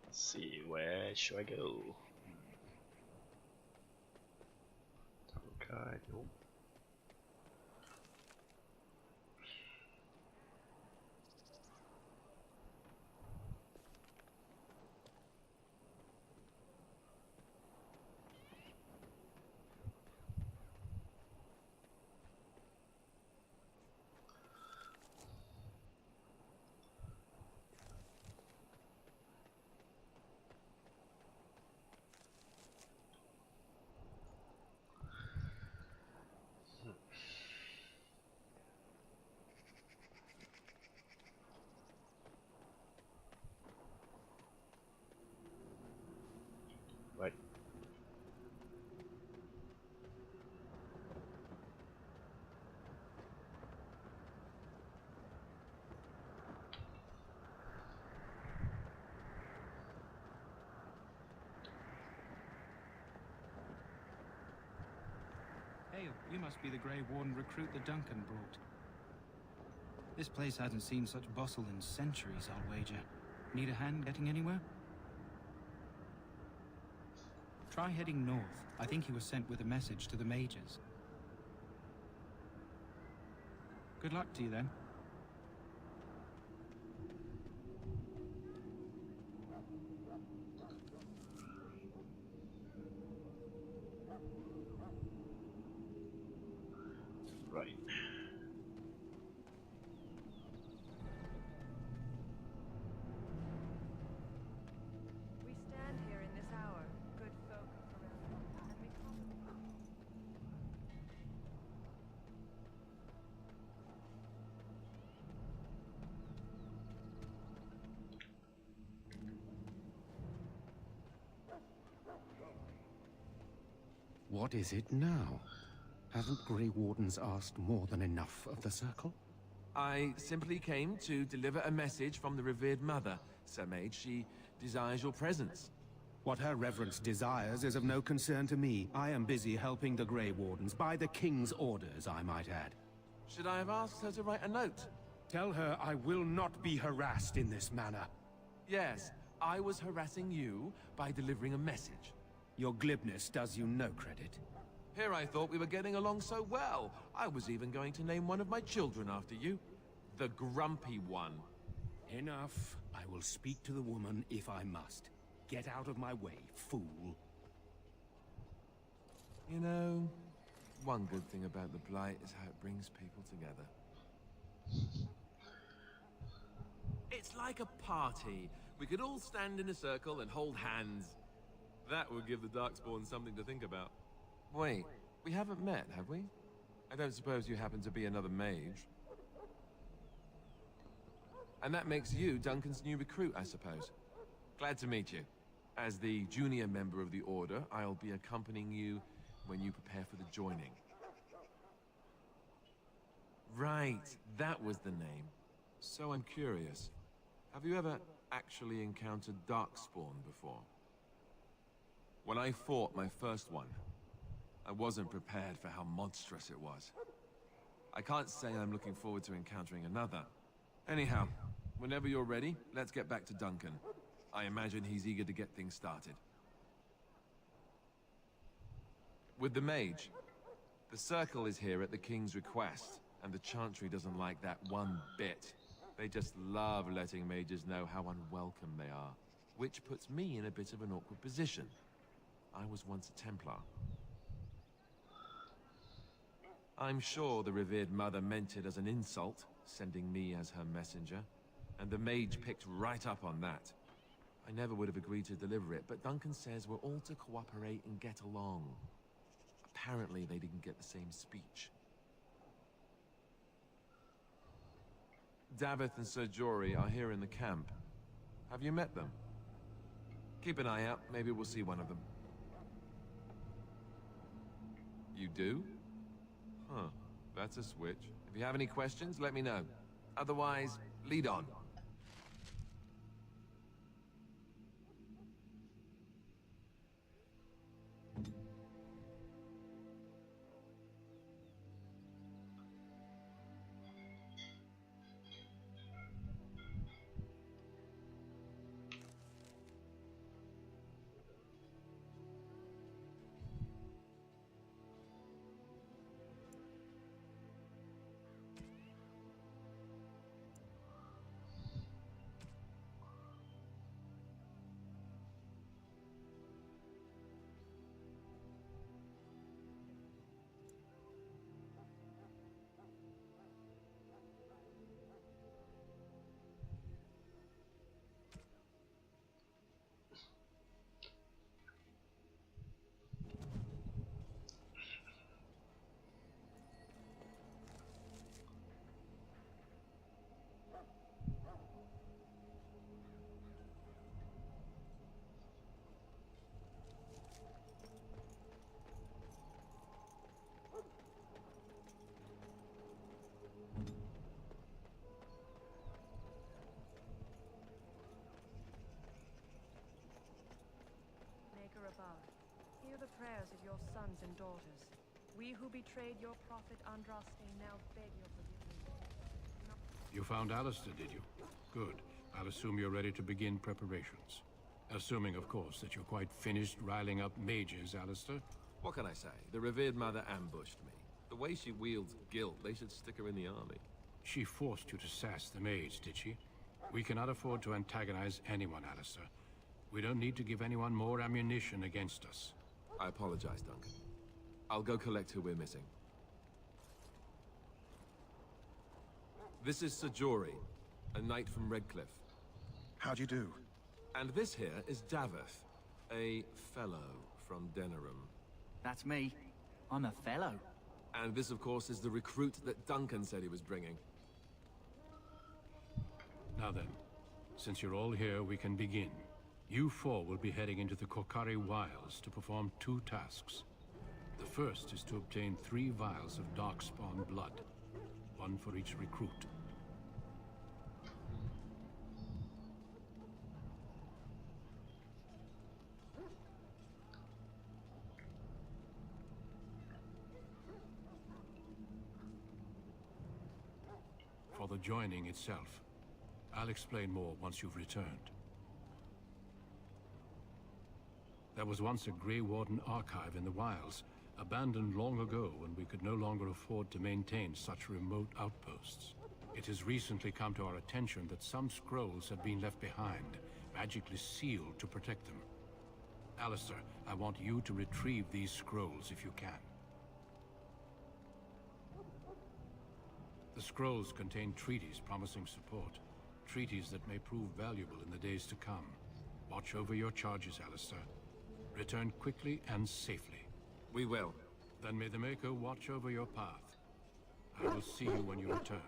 Speaker 3: Let's see, where should I go? Okay, nope. Right.
Speaker 19: Hey, you must be the Grey Warden recruit that Duncan brought. This place hasn't seen such bustle in centuries, I'll wager. Need a hand getting anywhere? Try heading north. I think he was sent with a message to the mages. Good luck to you then.
Speaker 3: Right.
Speaker 12: We stand here in this hour, good folk forever, and we come.
Speaker 20: What is it now? Haven't Grey Wardens asked more than enough of the Circle?
Speaker 21: I simply came to deliver a message from the revered mother, Sir Mage. She desires your presence.
Speaker 20: What her reverence desires is of no concern to me. I am busy helping the Grey Wardens, by the King's orders, I might add.
Speaker 21: Should I have asked her to write a note?
Speaker 20: Tell her I will not be harassed in this manner.
Speaker 21: Yes, I was harassing you by delivering a message.
Speaker 20: Your glibness does you no credit.
Speaker 21: Here I thought we were getting along so well. I was even going to name one of my children after you. The Grumpy One.
Speaker 20: Enough. I will speak to the woman if I must. Get out of my way, fool.
Speaker 21: You know, One good thing about the Blight is how it brings people together. It's like a party. We could all stand in a circle and hold hands. That would give the Darkspawn something to think about. Wait, we haven't met, have we? I don't suppose you happen to be another mage. And that makes you Duncan's new recruit, I suppose. Glad to meet you. As the junior member of the Order, I'll be accompanying you when you prepare for the joining. Right, that was the name. So I'm curious. Have you ever actually encountered Darkspawn before? When I fought my first one, I wasn't prepared for how monstrous it was. I can't say I'm looking forward to encountering another. Anyhow, whenever you're ready, let's get back to Duncan. I imagine he's eager to get things started. With the mage, the Circle is here at the King's request, and the Chantry doesn't like that one bit. They just love letting mages know how unwelcome they are, which puts me in a bit of an awkward position. I was once a Templar. I'm sure the revered mother meant it as an insult, sending me as her messenger, and the mage picked right up on that. I never would have agreed to deliver it, but Duncan says we're all to cooperate and get along. Apparently they didn't get the same speech. Davith and Sir Jory are here in the camp. Have you met them? Keep an eye out, maybe we'll see one of them. You do? Huh, that's a switch. If you have any questions, let me know. Otherwise, lead on.
Speaker 12: Above. Hear the prayers of your sons and daughters. We who betrayed your prophet Andraste now beg your forgiveness.
Speaker 1: You found Alistair, did you? Good. I'll assume you're ready to begin preparations. Assuming, of course, that you're quite finished riling up mages, Alistair.
Speaker 21: What can I say? The revered mother ambushed me. The way she wields guilt, they should stick her in the army.
Speaker 1: She forced you to sass the mage, did she? We cannot afford to antagonize anyone, Alistair. We don't need to give anyone more ammunition against us.
Speaker 21: I apologize, Duncan. I'll go collect who we're missing. This is Sir Jory, a knight from Redcliffe.
Speaker 9: How do you do?
Speaker 21: And this here is Davith, a fellow from Denerim.
Speaker 22: That's me. I'm a fellow.
Speaker 21: And this, of course, is the recruit that Duncan said he was bringing.
Speaker 1: Now then, since you're all here, we can begin. You four will be heading into the Korcari Wilds to perform 2 tasks. The first is to obtain 3 vials of Darkspawn blood, 1 for each recruit. For the joining itself, I'll explain more once you've returned. There was once a Grey Warden archive in the wilds, abandoned long ago when we could no longer afford to maintain such remote outposts. It has recently come to our attention that some scrolls have been left behind, magically sealed to protect them. Alistair, I want you to retrieve these scrolls if you can. The scrolls contain treaties promising support. Treaties that may prove valuable in the days to come. Watch over your charges, Alistair. Return quickly and safely.
Speaker 18: We will.
Speaker 1: Then may the Maker watch over your path. I will see you when you return.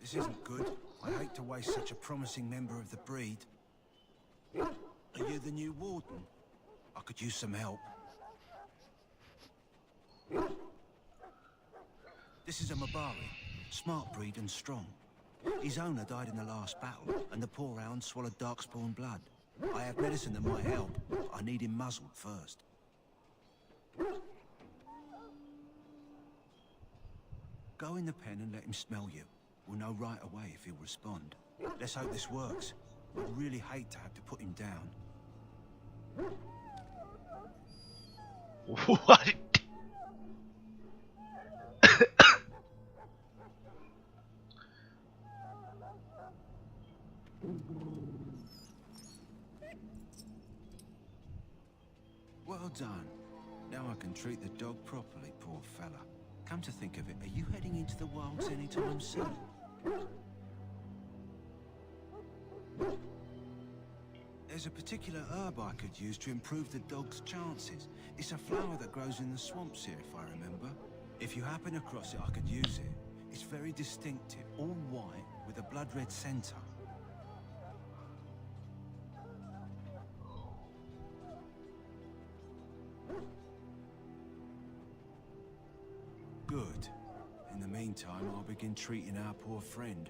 Speaker 20: This isn't good. I hate to waste such a promising member of the breed. Are you the new warden? I could use some help. This is a Mabari, smart breed and strong. His owner died in the last battle, and the poor hound swallowed darkspawn blood. I have medicine that might help, but I need him muzzled first. Go in the pen and let him smell you. We'll know right away if he'll respond. Let's hope this works. I'd really hate to have to put him down.
Speaker 3: What?
Speaker 20: Well done. Now I can treat the dog properly, poor fella. Come to think of it, are you heading into the wilds anytime soon? There's a particular herb I could use to improve the dog's chances. It's a flower that grows in the swamps here, if I remember. If you happen across it, I could use it. It's very distinctive, all white, with a blood-red centre. Good. In the meantime, I'll begin treating our poor friend.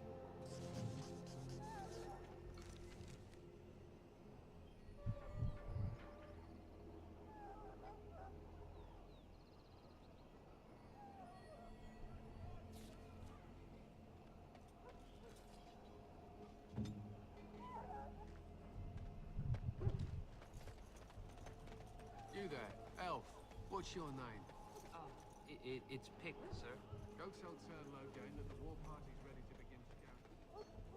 Speaker 18: You there, elf. What's your name?
Speaker 6: It's Pick, sir.
Speaker 13: Go tell Turn Logain that the war party's ready to begin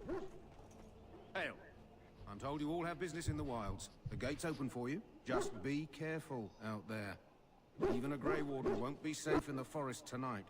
Speaker 13: to go.
Speaker 20: Hail. I'm told you all have business in the wilds. The gate's open for you. Just be careful out there. Even a Grey Warden won't be safe in the forest tonight.